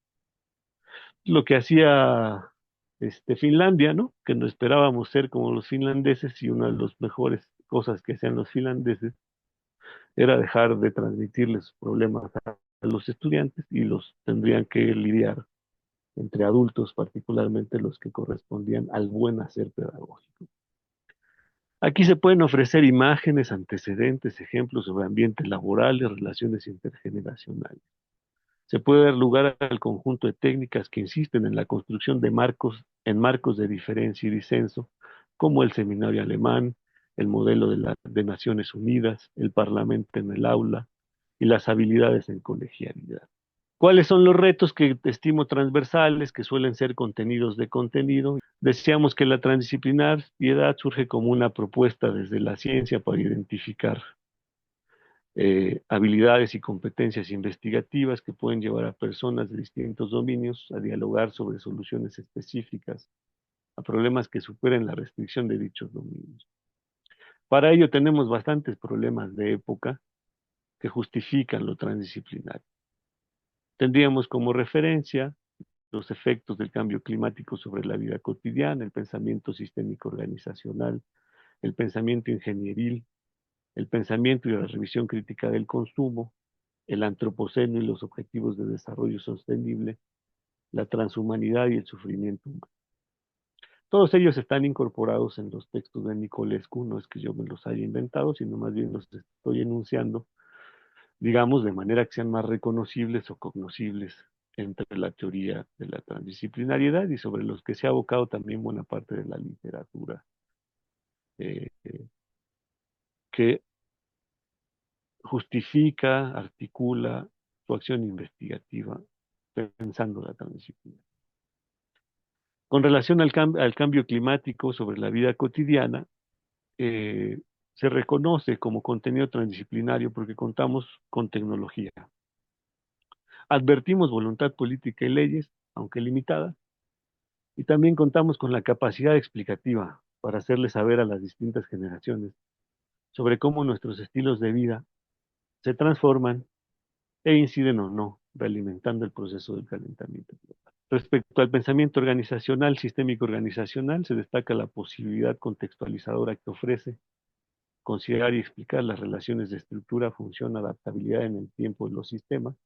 Lo que hacía Finlandia, ¿no? Que no esperábamos ser como los finlandeses y una de las mejores cosas que hacían los finlandeses era dejar de transmitirles sus problemas a los estudiantes y los tendrían que lidiar entre adultos, particularmente los que correspondían al buen hacer pedagógico. Aquí se pueden ofrecer imágenes, antecedentes, ejemplos sobre ambientes laborales, relaciones intergeneracionales. Se puede dar lugar al conjunto de técnicas que insisten en la construcción de marcos, en marcos de diferencia y disenso, como el seminario alemán, el modelo de Naciones Unidas, el parlamento en el aula y las habilidades en colegialidad. ¿Cuáles son los retos que estimo transversales, que suelen ser contenidos de contenido? Deseamos que la transdisciplinariedad surge como una propuesta desde la ciencia para identificar habilidades y competencias investigativas que pueden llevar a personas de distintos dominios a dialogar sobre soluciones específicas a problemas que superen la restricción de dichos dominios. Para ello tenemos bastantes problemas de época que justifican lo transdisciplinario. Tendríamos como referencia los efectos del cambio climático sobre la vida cotidiana, el pensamiento sistémico organizacional, el pensamiento ingenieril, el pensamiento y la revisión crítica del consumo, el antropoceno y los objetivos de desarrollo sostenible, la transhumanidad y el sufrimiento humano. Todos ellos están incorporados en los textos de Nicolescu, no es que yo me los haya inventado, sino más bien los estoy enunciando, digamos, de manera que sean más reconocibles o cognoscibles entre la teoría de la transdisciplinariedad y sobre los que se ha abocado también buena parte de la literatura eh, que justifica, articula su acción investigativa pensando la transdisciplina. Con relación al cambio climático sobre la vida cotidiana, eh, se reconoce como contenido transdisciplinario porque contamos con tecnología. Advertimos voluntad política y leyes, aunque limitadas, y también contamos con la capacidad explicativa para hacerle saber a las distintas generaciones sobre cómo nuestros estilos de vida se transforman e inciden o no, realimentando el proceso del calentamiento global. Respecto al pensamiento organizacional, sistémico organizacional, se destaca la posibilidad contextualizadora que ofrece considerar y explicar las relaciones de estructura, función, adaptabilidad en el tiempo de los sistemas.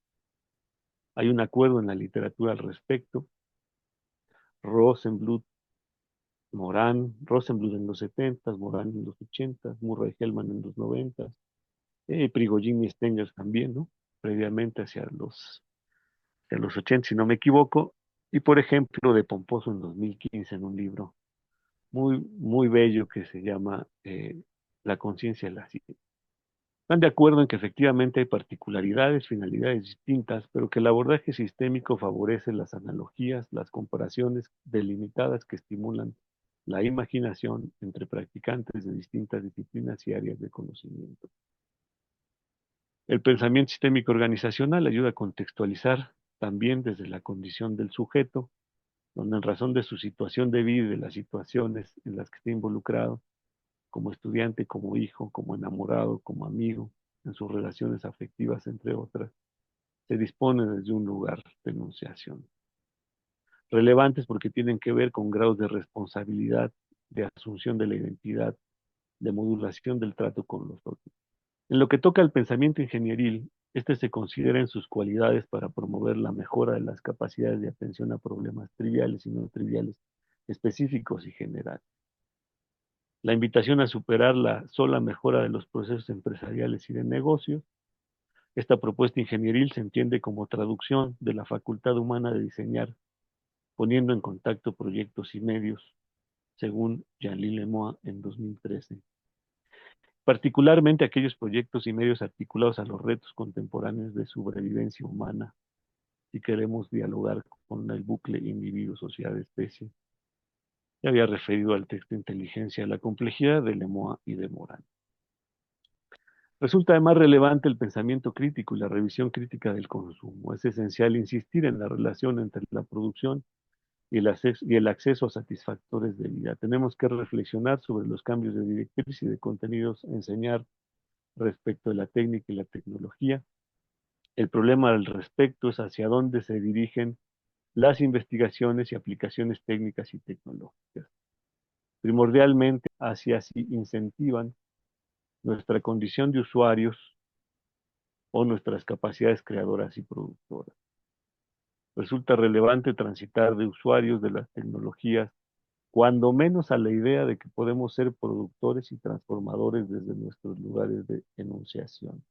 Hay un acuerdo en la literatura al respecto. Rosenbluth, Rosenbluth en los 70, Morán en los 80, Murray Hellman en los 90, Prigogine y Stengers también, ¿no? Previamente hacia los 80, si no me equivoco. Y por ejemplo, de Pomposo en 2015 en un libro muy, muy bello que se llama La conciencia de la ciencia. Están de acuerdo en que efectivamente hay particularidades, finalidades distintas, pero que el abordaje sistémico favorece las analogías, las comparaciones delimitadas que estimulan la imaginación entre practicantes de distintas disciplinas y áreas de conocimiento. El pensamiento sistémico organizacional ayuda a contextualizar también desde la condición del sujeto, donde en razón de su situación de vida y de las situaciones en las que está involucrado, como estudiante, como hijo, como enamorado, como amigo, en sus relaciones afectivas, entre otras, se dispone desde un lugar de enunciación. Relevantes porque tienen que ver con grados de responsabilidad, de asunción de la identidad, de modulación del trato con los otros. En lo que toca al pensamiento ingenieril, Este se considera en sus cualidades para promover la mejora de las capacidades de atención a problemas triviales y no triviales, específicos y generales. La invitación a superar la sola mejora de los procesos empresariales y de negocios. Esta propuesta ingenieril se entiende como traducción de la facultad humana de diseñar, poniendo en contacto proyectos y medios, según Jean-Louis Lemoine en 2013. Particularmente aquellos proyectos y medios articulados a los retos contemporáneos de sobrevivencia humana, si queremos dialogar con el bucle individuo-sociedad-especie. Ya había referido al texto Inteligencia a la complejidad de Lemoine y de Morán. Resulta además relevante el pensamiento crítico y la revisión crítica del consumo. Es esencial insistir en la relación entre la producción y el acceso a satisfactores de vida. Tenemos que reflexionar sobre los cambios de directriz y de contenidos, enseñar respecto de la técnica y la tecnología. El problema al respecto es hacia dónde se dirigen las investigaciones y aplicaciones técnicas y tecnológicas. Primordialmente hacia si incentivan nuestra condición de usuarios o nuestras capacidades creadoras y productoras. Resulta relevante transitar de usuarios de las tecnologías, cuando menos a la idea de que podemos ser productores y transformadores desde nuestros lugares de enunciación.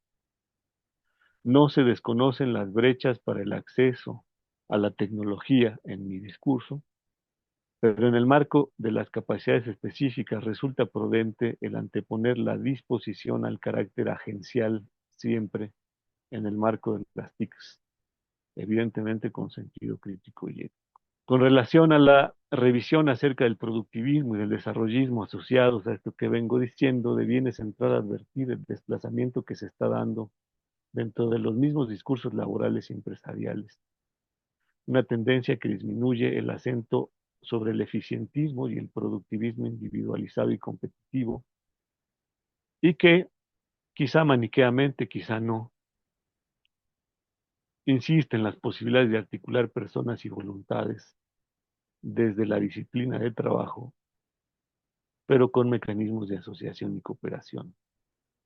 No se desconocen las brechas para el acceso a la tecnología en mi discurso, pero en el marco de las capacidades específicas resulta prudente el anteponer la disposición al carácter agencial siempre en el marco de las TICs, evidentemente con sentido crítico y ético. Con relación a la revisión acerca del productivismo y del desarrollismo asociados a esto que vengo diciendo, deviene central advertir el desplazamiento que se está dando dentro de los mismos discursos laborales y empresariales, una tendencia que disminuye el acento sobre el eficientismo y el productivismo individualizado y competitivo, y que, quizá maniqueamente, quizá no, insiste en las posibilidades de articular personas y voluntades desde la disciplina de trabajo, pero con mecanismos de asociación y cooperación,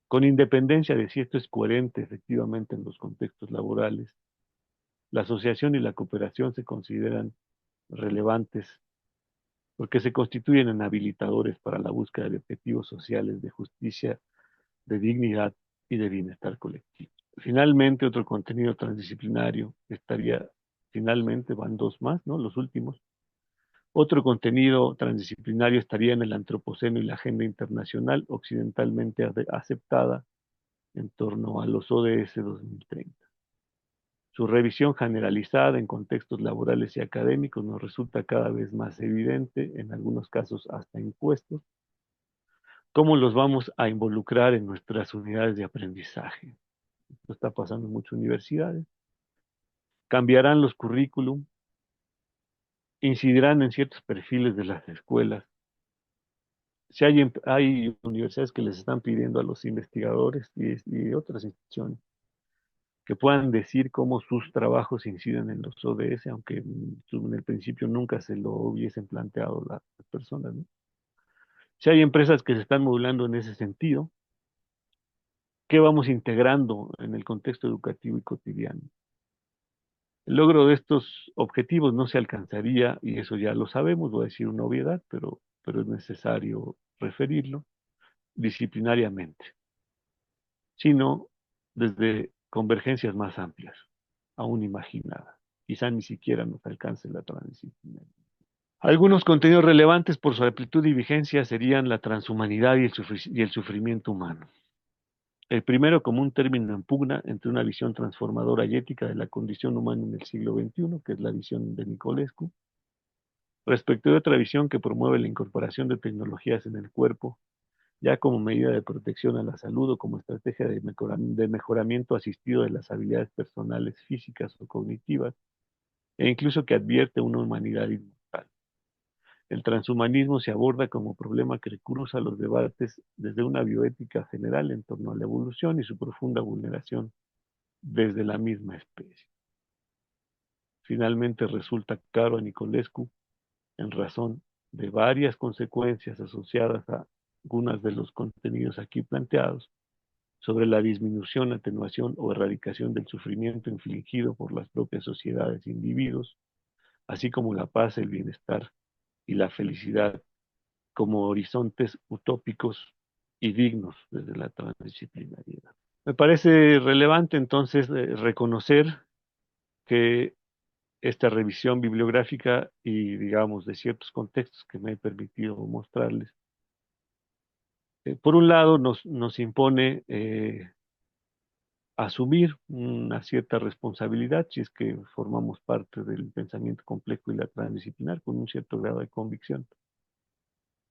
con independencia de si esto es coherente efectivamente en los contextos laborales. La asociación y la cooperación se consideran relevantes porque se constituyen en habilitadores para la búsqueda de objetivos sociales de justicia, de dignidad y de bienestar colectivo. Finalmente, otro contenido transdisciplinario estaría, finalmente van dos más, ¿no? Los últimos. Otro contenido transdisciplinario estaría en el antropoceno y la agenda internacional occidentalmente aceptada en torno a los ODS 2030. Su revisión generalizada en contextos laborales y académicos nos resulta cada vez más evidente, en algunos casos hasta impuestos, cómo los vamos a involucrar en nuestras unidades de aprendizaje. Esto está pasando en muchas universidades. Cambiarán los currículum, incidirán en ciertos perfiles de las escuelas. Si hay universidades que les están pidiendo a los investigadores y otras instituciones que puedan decir cómo sus trabajos inciden en los ODS, aunque en el principio nunca se lo hubiesen planteado las personas, ¿no? Si hay empresas que se están modulando en ese sentido, ¿qué vamos integrando en el contexto educativo y cotidiano? El logro de estos objetivos no se alcanzaría, y eso ya lo sabemos, voy a decir una obviedad, pero es necesario referirlo, disciplinariamente, sino desde convergencias más amplias, aún imaginadas. Quizá ni siquiera nos alcance la transdisciplinaria. Algunos contenidos relevantes por su amplitud y vigencia serían la transhumanidad y el sufrimiento humano. El primero como un término en pugna entre una visión transformadora y ética de la condición humana en el siglo XXI, que es la visión de Nicolescu, respecto de otra visión que promueve la incorporación de tecnologías en el cuerpo, ya como medida de protección a la salud o como estrategia de mejoramiento asistido de las habilidades personales, físicas o cognitivas, e incluso que advierte una humanidad inmortal. El transhumanismo se aborda como problema que cruza los debates desde una bioética general en torno a la evolución y su profunda vulneración desde la misma especie. Finalmente resulta caro a Nicolescu en razón de varias consecuencias asociadas a algunos de los contenidos aquí planteados, sobre la disminución, atenuación o erradicación del sufrimiento infligido por las propias sociedades e individuos, así como la paz, el bienestar y la felicidad como horizontes utópicos y dignos desde la transdisciplinariedad. Me parece relevante entonces reconocer que esta revisión bibliográfica y, digamos, de ciertos contextos que me he permitido mostrarles, por un lado nos impone asumir una cierta responsabilidad si es que formamos parte del pensamiento complejo y la transdisciplinar con un cierto grado de convicción.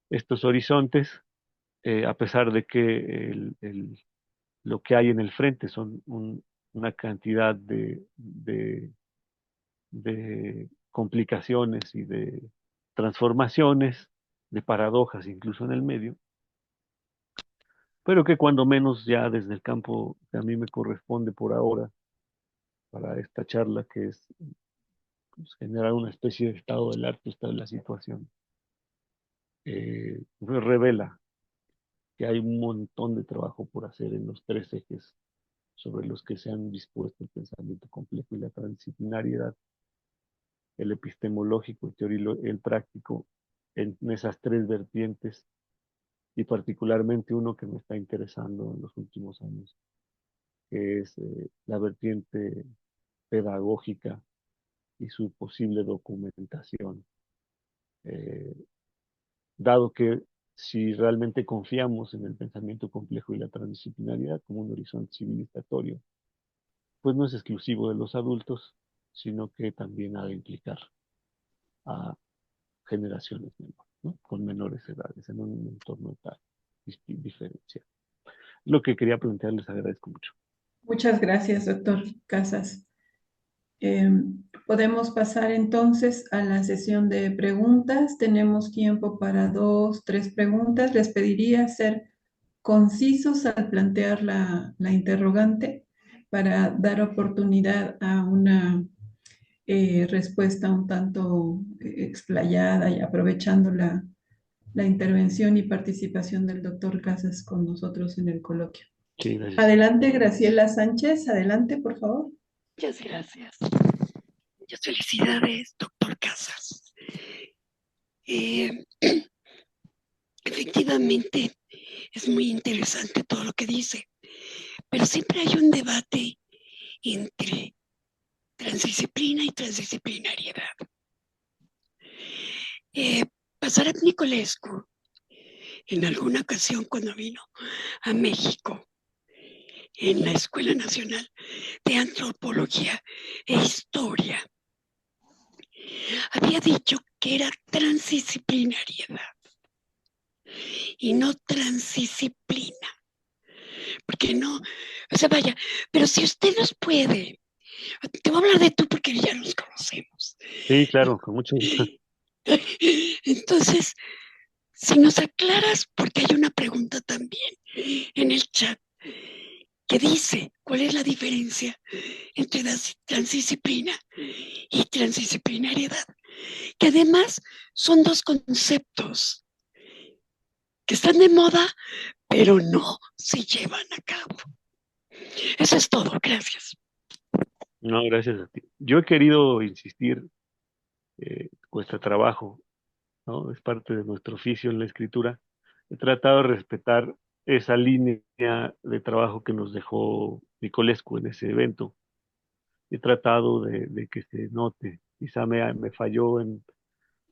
Estos horizontes, a pesar de que lo que hay en el frente son una cantidad de complicaciones y de transformaciones, de paradojas incluso en el medio, pero que cuando menos ya desde el campo que a mí me corresponde por ahora para esta charla, que es pues, generar una especie de estado del arte de la situación, revela que hay un montón de trabajo por hacer en los tres ejes sobre los que se han dispuesto el pensamiento complejo y la transdisciplinariedad, el epistemológico, el práctico, en esas tres vertientes, y particularmente uno que me está interesando en los últimos años, que es la vertiente pedagógica y su posible documentación, eh, dado que si realmente confiamos en el pensamiento complejo y la transdisciplinariedad como un horizonte civilizatorio, pues no es exclusivo de los adultos, sino que también ha de implicar a generaciones menores, ¿no? Con menores edades, en un entorno tal diferencial. Lo que quería plantearles, agradezco mucho. Muchas gracias, doctor Casas. Eh, Podemos pasar entonces a la sesión de preguntas. Tenemos tiempo para dos, tres preguntas. Les pediría ser concisos al plantear la interrogante para dar oportunidad a una respuesta un tanto explayada y aprovechando la intervención y participación del doctor Casas con nosotros en el coloquio. Sí, gracias. Adelante, Graciela Sánchez. Adelante, por favor. Muchas gracias. Muchas felicidades, doctor Casas. Eh, Efectivamente, es muy interesante todo lo que dice, pero siempre hay un debate entre transdisciplina y transdisciplinariedad. Pasará Nicolescu en alguna ocasión cuando vino a México en la Escuela Nacional de Antropología e Historia, había dicho que era transdisciplinariedad y no transdisciplina, porque no, o sea, vaya, pero si usted nos puede, te voy a hablar de tú porque ya nos conocemos. Sí, claro, con mucho gusto. Entonces, si nos aclaras, porque hay una pregunta también en el chat que dice, ¿cuál es la diferencia entre transdisciplina y transdisciplinariedad? Que además son dos conceptos que están de moda, pero no se llevan a cabo. Eso es todo, gracias. No, gracias a ti. Yo he querido insistir, cuesta trabajo, ¿no? Es parte de nuestro oficio en la escritura. He tratado de respetar esa línea de trabajo que nos dejó Nicolescu en ese evento. He tratado de que se note. Quizá me falló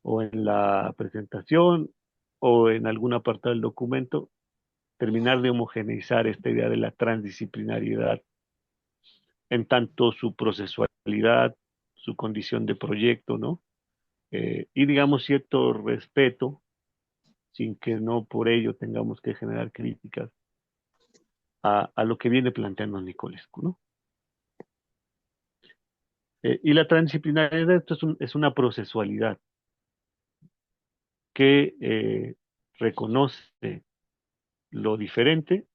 o en la presentación o en alguna parte del documento, terminar de homogeneizar esta idea de la transdisciplinariedad en tanto su procesualidad, su condición de proyecto, ¿no? Y digamos cierto respeto, sin que no por ello tengamos que generar críticas a lo que viene planteando Nicolescu, ¿no? Y la transdisciplinariedad esto es una procesualidad que reconoce lo diferente,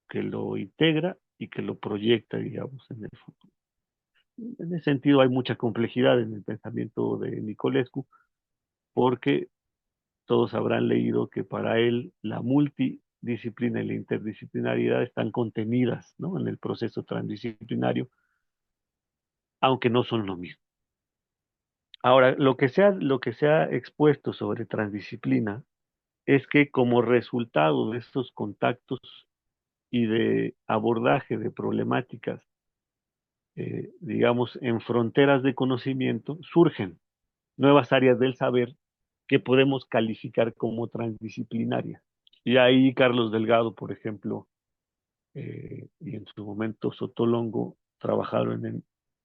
que lo integra y que lo proyecta, digamos, en el futuro. En ese sentido hay mucha complejidad en el pensamiento de Nicolescu, porque todos habrán leído que para él la disciplina y la interdisciplinariedad están contenidas, ¿no?, en el proceso transdisciplinario, aunque no son lo mismo. Ahora, lo que se ha expuesto sobre transdisciplina es que como resultado de estos contactos y de abordaje de problemáticas, digamos, en fronteras de conocimiento, surgen nuevas áreas del saber que podemos calificar como transdisciplinarias. Y ahí Carlos Delgado, por ejemplo, y en su momento Sotolongo,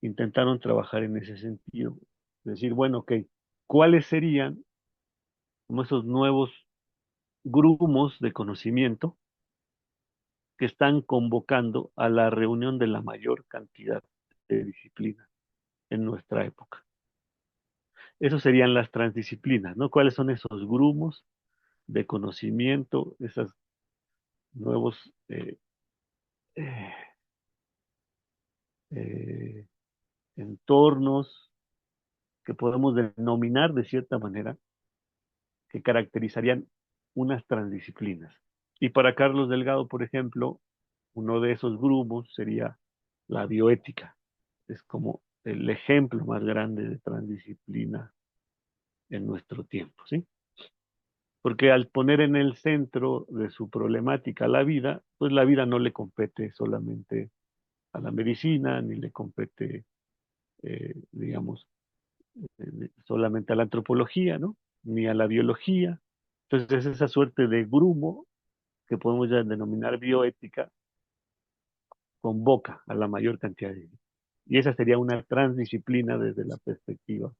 intentaron trabajar en ese sentido. Decir, bueno, ok, ¿cuáles serían como esos nuevos grumos de conocimiento que están convocando a la reunión de la mayor cantidad de disciplinas en nuestra época? Esos serían las transdisciplinas, ¿no? ¿Cuáles son esos grumos de conocimiento, esos nuevos eh, eh, entornos que podemos denominar de cierta manera que caracterizarían unas transdisciplinas? Y para Carlos Delgado, por ejemplo, uno de esos grumos sería la bioética. Es como el ejemplo más grande de transdisciplina en nuestro tiempo, ¿sí? Porque al poner en el centro de su problemática la vida, pues la vida no le compete solamente a la medicina, ni le compete, digamos, solamente a la antropología, ¿no? Ni a la biología. Entonces, esa suerte de grumo que podemos ya denominar bioética convoca a la mayor cantidad de... Y esa sería una transdisciplina desde la perspectiva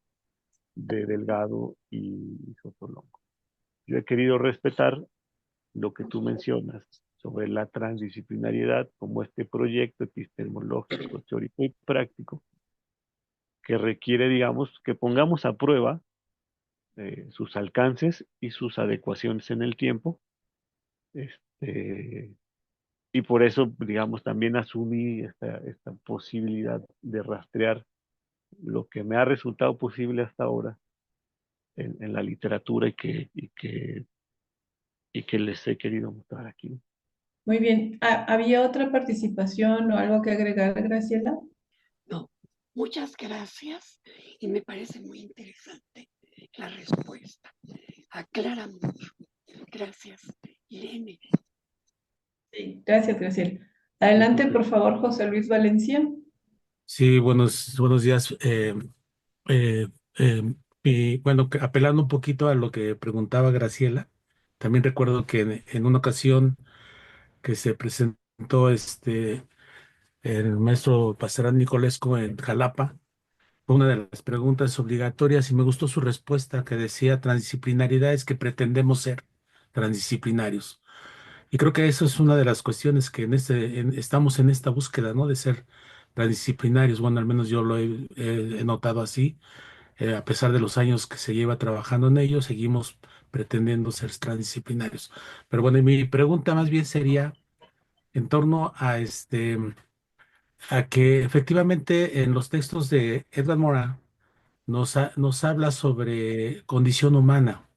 de Delgado y Sotolongo. Yo he querido respetar lo que tú mencionas sobre la transdisciplinariedad como este proyecto epistemológico, teórico y práctico que requiere, digamos, que pongamos a prueba sus alcances y sus adecuaciones en el tiempo. Este, y por eso, digamos, también asumí esta posibilidad de rastrear lo que me ha resultado posible hasta ahora en la literatura y que les he querido mostrar aquí. Muy bien. ¿Había otra participación o algo que agregar, Graciela? No, muchas gracias y me parece muy interesante la respuesta. Aclara mucho. Gracias, Irene. Sí, gracias, Graciela. Adelante, por favor, José Luis Valencia. Sí, buenos días. Eh, eh, y bueno, apelando un poquito a lo que preguntaba Graciela, también recuerdo que en una ocasión que se presentó el maestro Pastorán Nicolesco en Jalapa, fue una de las preguntas obligatorias y me gustó su respuesta que decía transdisciplinaridad es que pretendemos ser transdisciplinarios. Y creo que eso es una de las cuestiones que estamos en esta búsqueda, ¿no? De ser transdisciplinarios. Bueno, al menos yo he notado así. A pesar de los años que se lleva trabajando en ello, seguimos pretendiendo ser transdisciplinarios. Pero bueno, y mi pregunta más bien sería en torno a que efectivamente en los textos de Edward Morin nos habla sobre condición humana.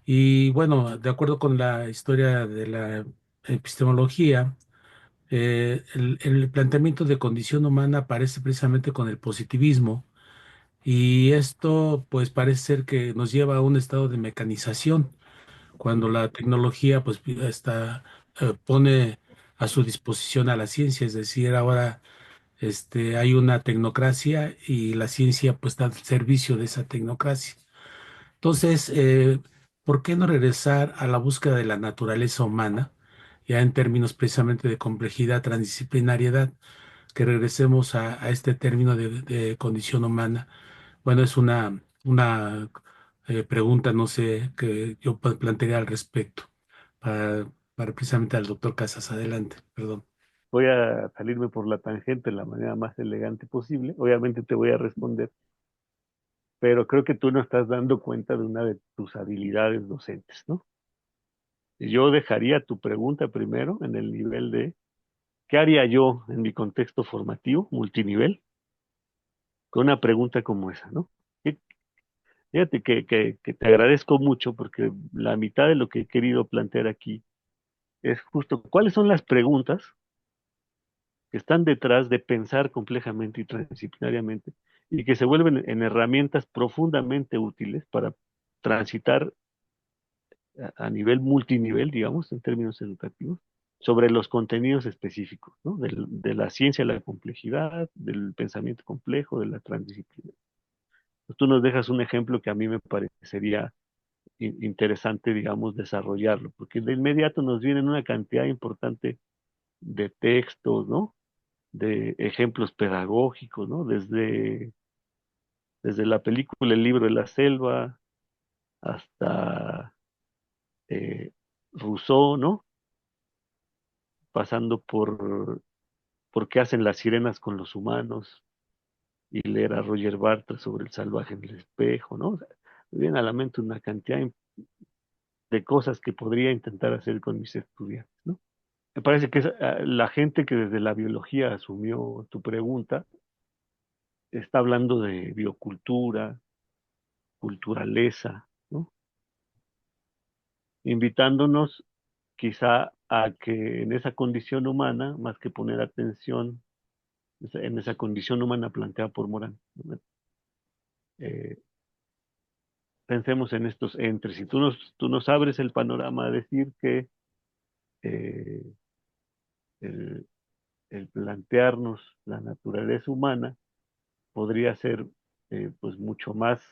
Y bueno, de acuerdo con la historia de la epistemología, el planteamiento de condición humana aparece precisamente con el positivismo y esto pues parece ser que nos lleva a un estado de mecanización cuando la tecnología pues pone a su disposición a la ciencia, es decir, ahora hay una tecnocracia y la ciencia pues está al servicio de esa tecnocracia. Entonces, ¿por qué no regresar a la búsqueda de la naturaleza humana, ya en términos precisamente de complejidad, transdisciplinariedad, que regresemos a este término de condición humana? Bueno, es una pregunta, no sé, que yo plantearía al respecto, para precisamente al doctor Casas. Adelante, perdón. Voy a salirme por la tangente de la manera más elegante posible. Obviamente te voy a responder, pero creo que tú no estás dando cuenta de una de tus habilidades docentes, ¿no? Yo dejaría tu pregunta primero en el nivel de ¿qué haría yo en mi contexto formativo multinivel con una pregunta como esa, ¿no? Y fíjate que te agradezco mucho porque la mitad de lo que he querido plantear aquí es justo cuáles son las preguntas que están detrás de pensar complejamente y transdisciplinariamente y que se vuelven en herramientas profundamente útiles para transitar a nivel multinivel, digamos, en términos educativos, sobre los contenidos específicos, ¿no? De la ciencia, la complejidad, del pensamiento complejo, de la transdisciplina. Pues tú nos dejas un ejemplo que a mí me parecería interesante, digamos, desarrollarlo, porque de inmediato nos vienen una cantidad importante de textos, ¿no? De ejemplos pedagógicos, ¿no? Desde la película El libro de la selva hasta Rousseau, ¿no? Pasando por qué hacen las sirenas con los humanos y leer a Roger Bartra sobre el salvaje en el espejo, ¿no? O sea, me viene a la mente una cantidad de cosas que podría intentar hacer con mis estudiantes, ¿no? Me parece que la gente que desde la biología asumió tu pregunta está hablando de biocultura, culturaleza, ¿no? Invitándonos quizá a que en esa condición humana, más que poner atención en esa condición humana planteada por Morán, ¿no? Eh, pensemos en estos entre. Si tú nos abres el panorama a decir que eh, el, el plantearnos la naturaleza humana podría ser pues mucho más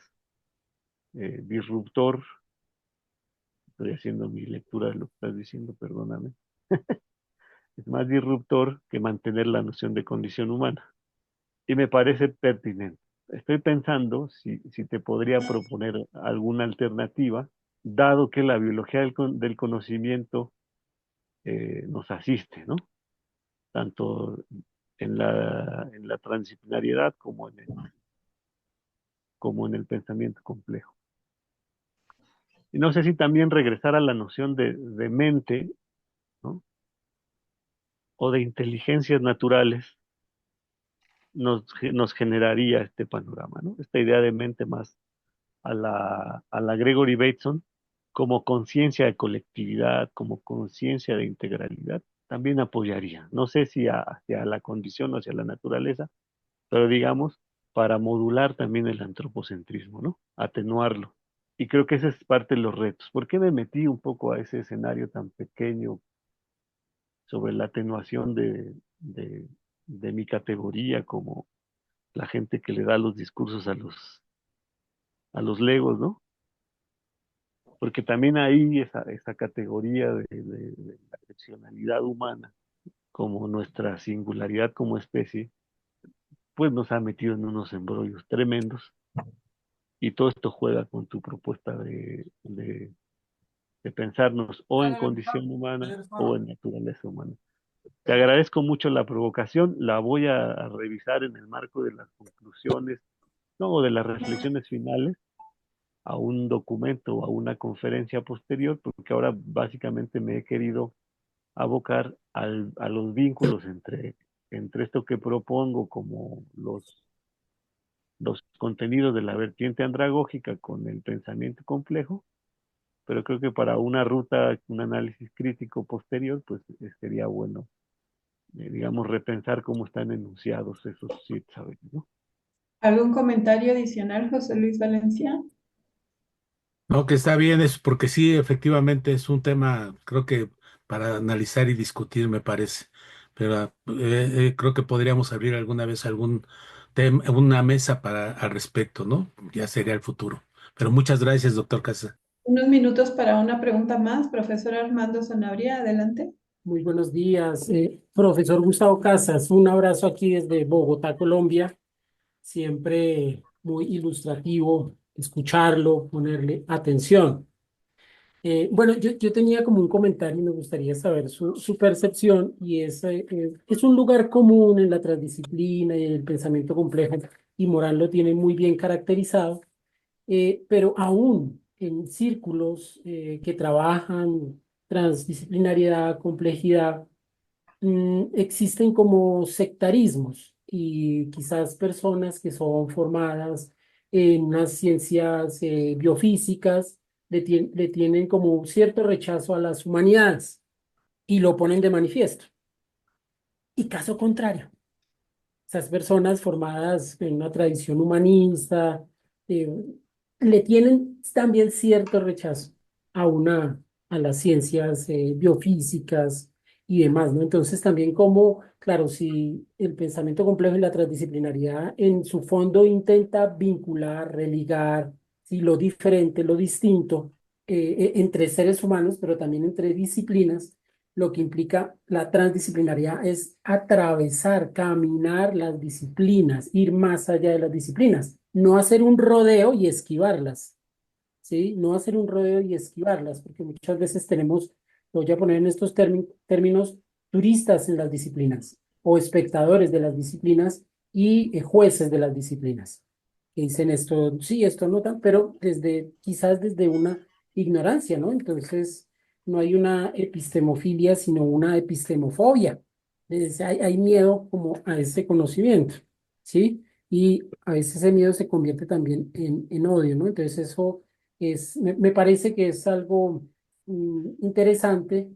disruptor, estoy haciendo mi lectura de lo que estás diciendo, perdóname, es más disruptor que mantener la noción de condición humana. Y me parece pertinente. Estoy pensando si te podría proponer alguna alternativa, dado que la biología del conocimiento nos asiste, ¿no? Tanto en la transdisciplinariedad como en el pensamiento complejo. Y no sé si también regresar a la noción de mente, ¿no? O de inteligencias naturales nos generaría este panorama, ¿no? Esta idea de mente más a la Gregory Bateson como conciencia de colectividad, como conciencia de integralidad, también apoyaría. No sé si hacia la condición o hacia la naturaleza, pero digamos, para modular también el antropocentrismo, ¿no? Atenuarlo. Y creo que ese es parte de los retos. ¿Por qué me metí un poco a ese escenario tan pequeño sobre la atenuación de mi categoría como la gente que le da los discursos a los legos, ¿no? Porque también ahí esa categoría de la excepcionalidad humana, como nuestra singularidad como especie, pues nos ha metido en unos embrollos tremendos y todo esto juega con tu propuesta de pensarnos o en condición humana o en naturaleza humana. Te agradezco mucho la provocación, la voy a revisar en el marco de las conclusiones, no, o de las reflexiones finales a un documento o a una conferencia posterior, porque ahora básicamente me he querido abocar a los vínculos entre esto que propongo como los contenidos de la vertiente andragógica con el pensamiento complejo, pero creo que para una ruta, un análisis crítico posterior, pues sería bueno, digamos, repensar cómo están enunciados esos siete saberes, ¿no? ¿Algún comentario adicional, José Luis Valencia? No, que está bien, es porque sí, efectivamente es un tema, creo que para analizar y discutir, me parece. Pero creo que podríamos abrir alguna vez algún tema, una mesa para al respecto, ¿no? Ya sería el futuro. Pero muchas gracias, doctor Casa. Unos minutos para una pregunta más. Profesor Armando Sanabria, adelante. Muy buenos días, profesor Gustavo Casas. Un abrazo aquí desde Bogotá, Colombia. Siempre muy ilustrativo escucharlo, ponerle atención. Bueno, yo tenía como un comentario y me gustaría saber su percepción y es un lugar común en la transdisciplina y en el pensamiento complejo y Morán lo tiene muy bien caracterizado, pero aún en círculos que trabajan transdisciplinariedad, complejidad, existen como sectarismos y quizás personas que son formadas en unas ciencias biofísicas le tienen como un cierto rechazo a las humanidades y lo ponen de manifiesto. Y caso contrario, esas personas formadas en una tradición humanista eh, le tienen también cierto rechazo a a las ciencias biofísicas y demás, ¿no? Entonces también como, claro, si el pensamiento complejo y la transdisciplinariedad en su fondo intenta vincular, religar, sí, lo diferente, lo distinto entre seres humanos, pero también entre disciplinas, lo que implica la transdisciplinariedad es atravesar, caminar las disciplinas, ir más allá de las disciplinas, no hacer un rodeo y esquivarlas, ¿sí? No hacer un rodeo y esquivarlas, porque muchas veces tenemos, lo voy a poner en estos términos, turistas en las disciplinas o espectadores de las disciplinas y jueces de las disciplinas, que dicen esto, sí, esto no tan, pero quizás desde una ignorancia, ¿no? Entonces, no hay una epistemofilia, sino una epistemofobia. Hay miedo como a ese conocimiento, ¿sí? Y a veces ese miedo se convierte también en odio, ¿no? Entonces eso me parece que es algo interesante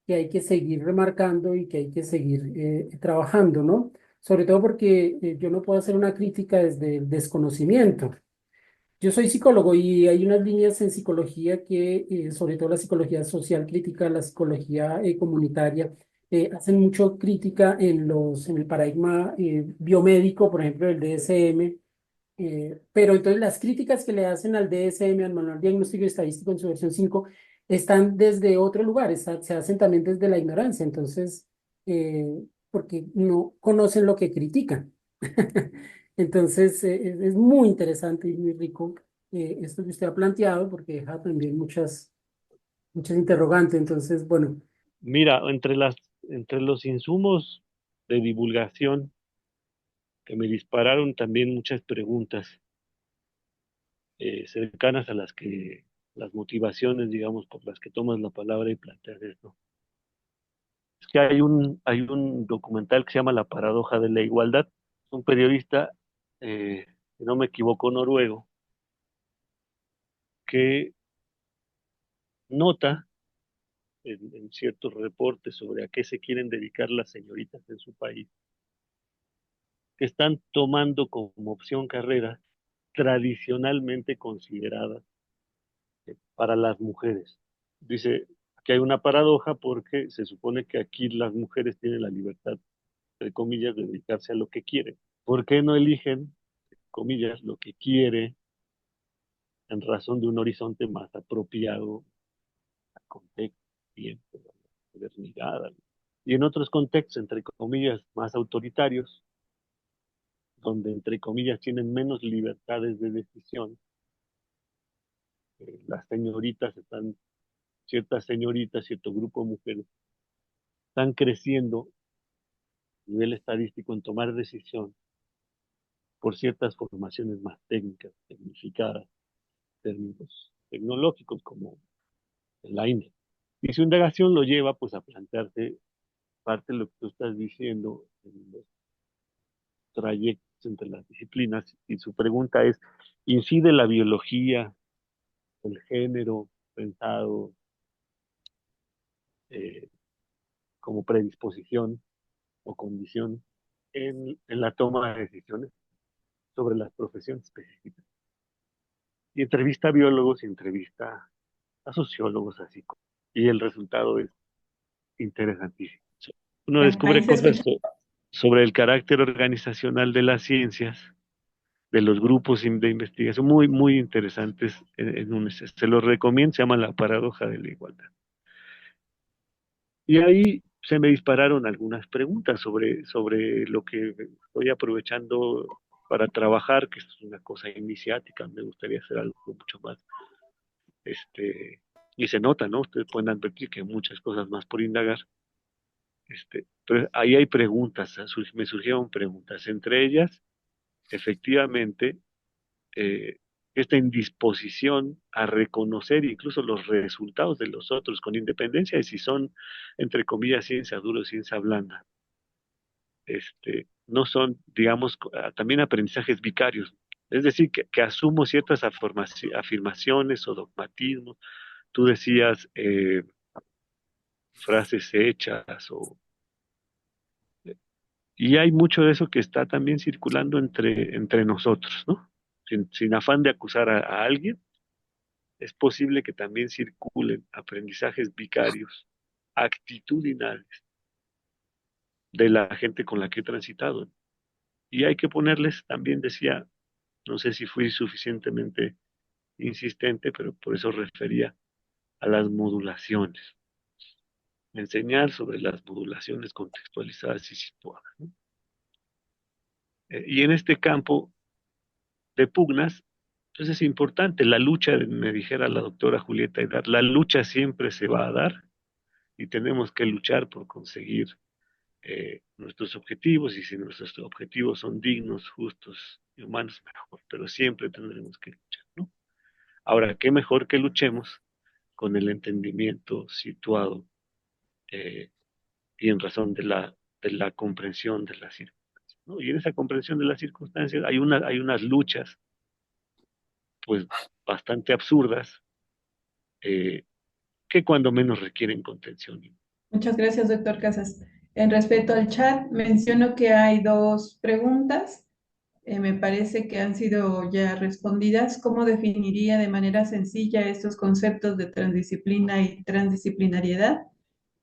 que hay que seguir remarcando y que hay que seguir trabajando, ¿no? Sobre todo porque yo no puedo hacer una crítica desde el desconocimiento. Yo soy psicólogo y hay unas líneas en psicología que, sobre todo la psicología social crítica, la psicología comunitaria, hacen mucho crítica en el paradigma biomédico, por ejemplo, el DSM, pero entonces las críticas que le hacen al DSM, al Manual Diagnóstico y Estadístico en su versión 5 están desde otro lugar, se hacen también desde la ignorancia, entonces, eh, porque no conocen lo que critican. Entonces, es muy interesante y muy rico esto que usted ha planteado, porque deja también muchas interrogantes. Entonces, bueno, Mira, entre los insumos de divulgación que me dispararon también muchas preguntas cercanas a las motivaciones, digamos, por las que tomas la palabra y planteas esto. Es que hay un documental que se llama La paradoja de la igualdad. Un periodista, si no me equivoco, noruego, que nota en ciertos reportes sobre a qué se quieren dedicar las señoritas en su país, que están tomando como opción carreras tradicionalmente consideradas para las mujeres. Dice que hay una paradoja porque se supone que aquí las mujeres tienen la libertad, entre comillas, de dedicarse a lo que quieren. ¿Por qué no eligen, comillas, lo que quiere en razón de un horizonte más apropiado al contexto, tiempo, a la modernidad? Y en otros contextos, entre comillas, más autoritarios, donde, entre comillas, tienen menos libertades de decisión, las señoritas están, ciertas señoritas, cierto grupo de mujeres, están creciendo a nivel estadístico en tomar decisión por ciertas formaciones más técnicas, tecnificadas, términos tecnológicos como en la India. Y su indagación lo lleva pues a plantearse parte de lo que tú estás diciendo en los trayectos entre las disciplinas y su pregunta es, ¿incide la biología, el género pensado eh, como predisposición o condición en la toma de decisiones sobre las profesiones específicas? Y entrevista a biólogos y entrevista a sociólogos, así. Y el resultado es interesantísimo. Uno Ahí descubre se cosas escucha. sobre el carácter organizacional de las ciencias, de los grupos de investigación, muy, muy interesantes. Se los recomiendo, se llama La paradoja de la igualdad. Y ahí se me dispararon algunas preguntas sobre lo que estoy aprovechando para trabajar, que esto es una cosa iniciática, me gustaría hacer algo mucho más, y se nota, ¿no? Ustedes pueden advertir que hay muchas cosas más por indagar. Pero ahí hay preguntas, me surgieron preguntas, entre ellas, efectivamente, eh, esta indisposición a reconocer incluso los resultados de los otros, con independencia de si son, entre comillas, ciencia dura o ciencia blanda. No son, digamos, también aprendizajes vicarios. Es decir, que asumo ciertas afirmaciones o dogmatismos. Tú decías, frases hechas y hay mucho de eso que está también circulando entre nosotros, ¿no? Sin afán de acusar a alguien, es posible que también circulen aprendizajes vicarios, actitudinales de la gente con la que he transitado. Y hay que ponerles, también decía, no sé si fui suficientemente insistente, pero por eso refería a las modulaciones. Enseñar sobre las modulaciones contextualizadas y situadas, ¿no? Y en este campo de pugnas, entonces es importante la lucha, me dijera la doctora Julieta Aydar, la lucha siempre se va a dar y tenemos que luchar por conseguir nuestros objetivos, y si nuestros objetivos son dignos, justos y humanos, mejor, pero siempre tendremos que luchar, ¿no? Ahora, qué mejor que luchemos con el entendimiento situado eh, y en razón de la comprensión de las circunstancias, ¿no? Y en esa comprensión de las circunstancias hay unas luchas, pues, bastante absurdas, eh, que cuando menos requieren contención. Muchas gracias, doctor Casas. En respecto al chat, menciono que hay dos preguntas. Me parece que han sido ya respondidas. ¿Cómo definiría de manera sencilla estos conceptos de transdisciplina y transdisciplinariedad?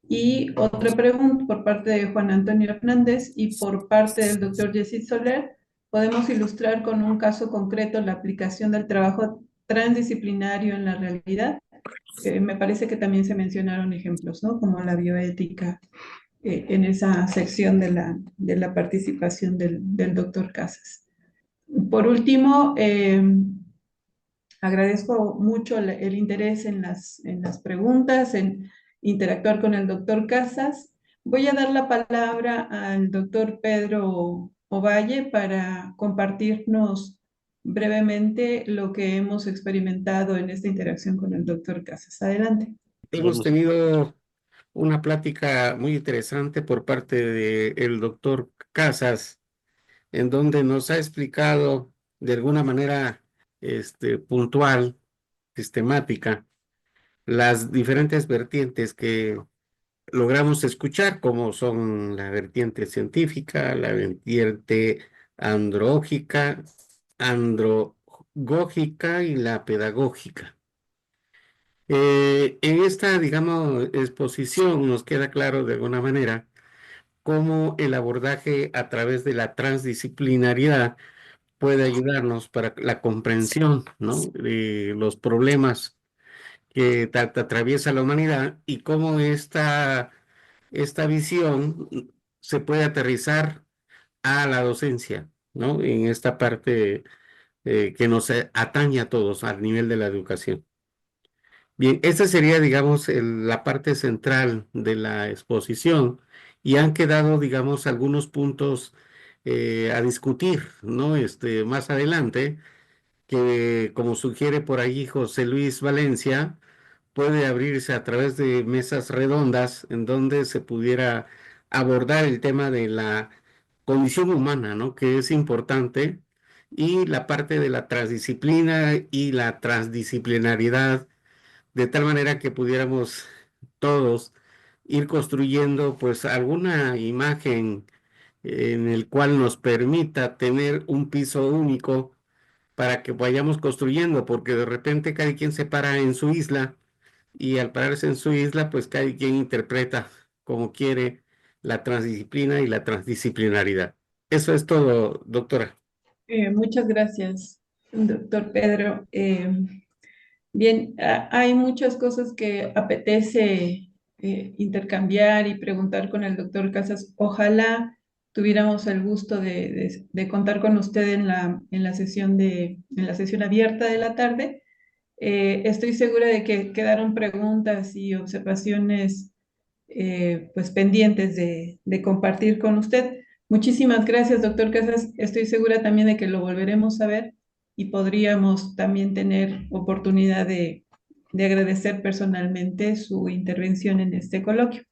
Y otra pregunta por parte de Juan Antonio Hernández y por parte del doctor Yesid Soler. ¿Podemos ilustrar con un caso concreto la aplicación del trabajo transdisciplinario en la realidad? Me parece que también se mencionaron ejemplos, ¿no? Como la bioética, en esa sección de la participación del doctor Casas. Por último, agradezco mucho el interés en las preguntas, en interactuar con el doctor Casas. Voy a dar la palabra al doctor Pedro Ovalle para compartirnos brevemente lo que hemos experimentado en esta interacción con el doctor Casas. Adelante. Hemos tenido una plática muy interesante por parte del doctor Casas, en donde nos ha explicado de alguna manera puntual, sistemática, las diferentes vertientes que logramos escuchar, como son la vertiente científica, la vertiente androgógica y la pedagógica. En esta, digamos, exposición nos queda claro de alguna manera cómo el abordaje a través de la transdisciplinariedad puede ayudarnos para la comprensión, ¿no?, de los problemas que atraviesa la humanidad y cómo esta visión se puede aterrizar a la docencia, ¿no?, en esta parte que nos atañe a todos al nivel de la educación. Bien, esta sería, digamos, la parte central de la exposición y han quedado, digamos, algunos puntos a discutir, ¿no? Más adelante, que como sugiere por ahí José Luis Valencia, puede abrirse a través de mesas redondas en donde se pudiera abordar el tema de la condición humana, ¿no?, que es importante, y la parte de la transdisciplina y la transdisciplinariedad, de tal manera que pudiéramos todos ir construyendo pues alguna imagen en el cual nos permita tener un piso único para que vayamos construyendo, porque de repente cada quien se para en su isla y al pararse en su isla pues cada quien interpreta como quiere la transdisciplina y la transdisciplinaridad. Eso es todo, doctora. Muchas gracias, doctor Pedro. Bien, hay muchas cosas que apetece intercambiar y preguntar con el doctor Casas. Ojalá tuviéramos el gusto de contar con usted en la sesión abierta de la tarde. Estoy segura de que quedaron preguntas y observaciones, pues, pendientes de compartir con usted. Muchísimas gracias, doctor Casas. Estoy segura también de que lo volveremos a ver y podríamos también tener oportunidad de agradecer personalmente su intervención en este coloquio.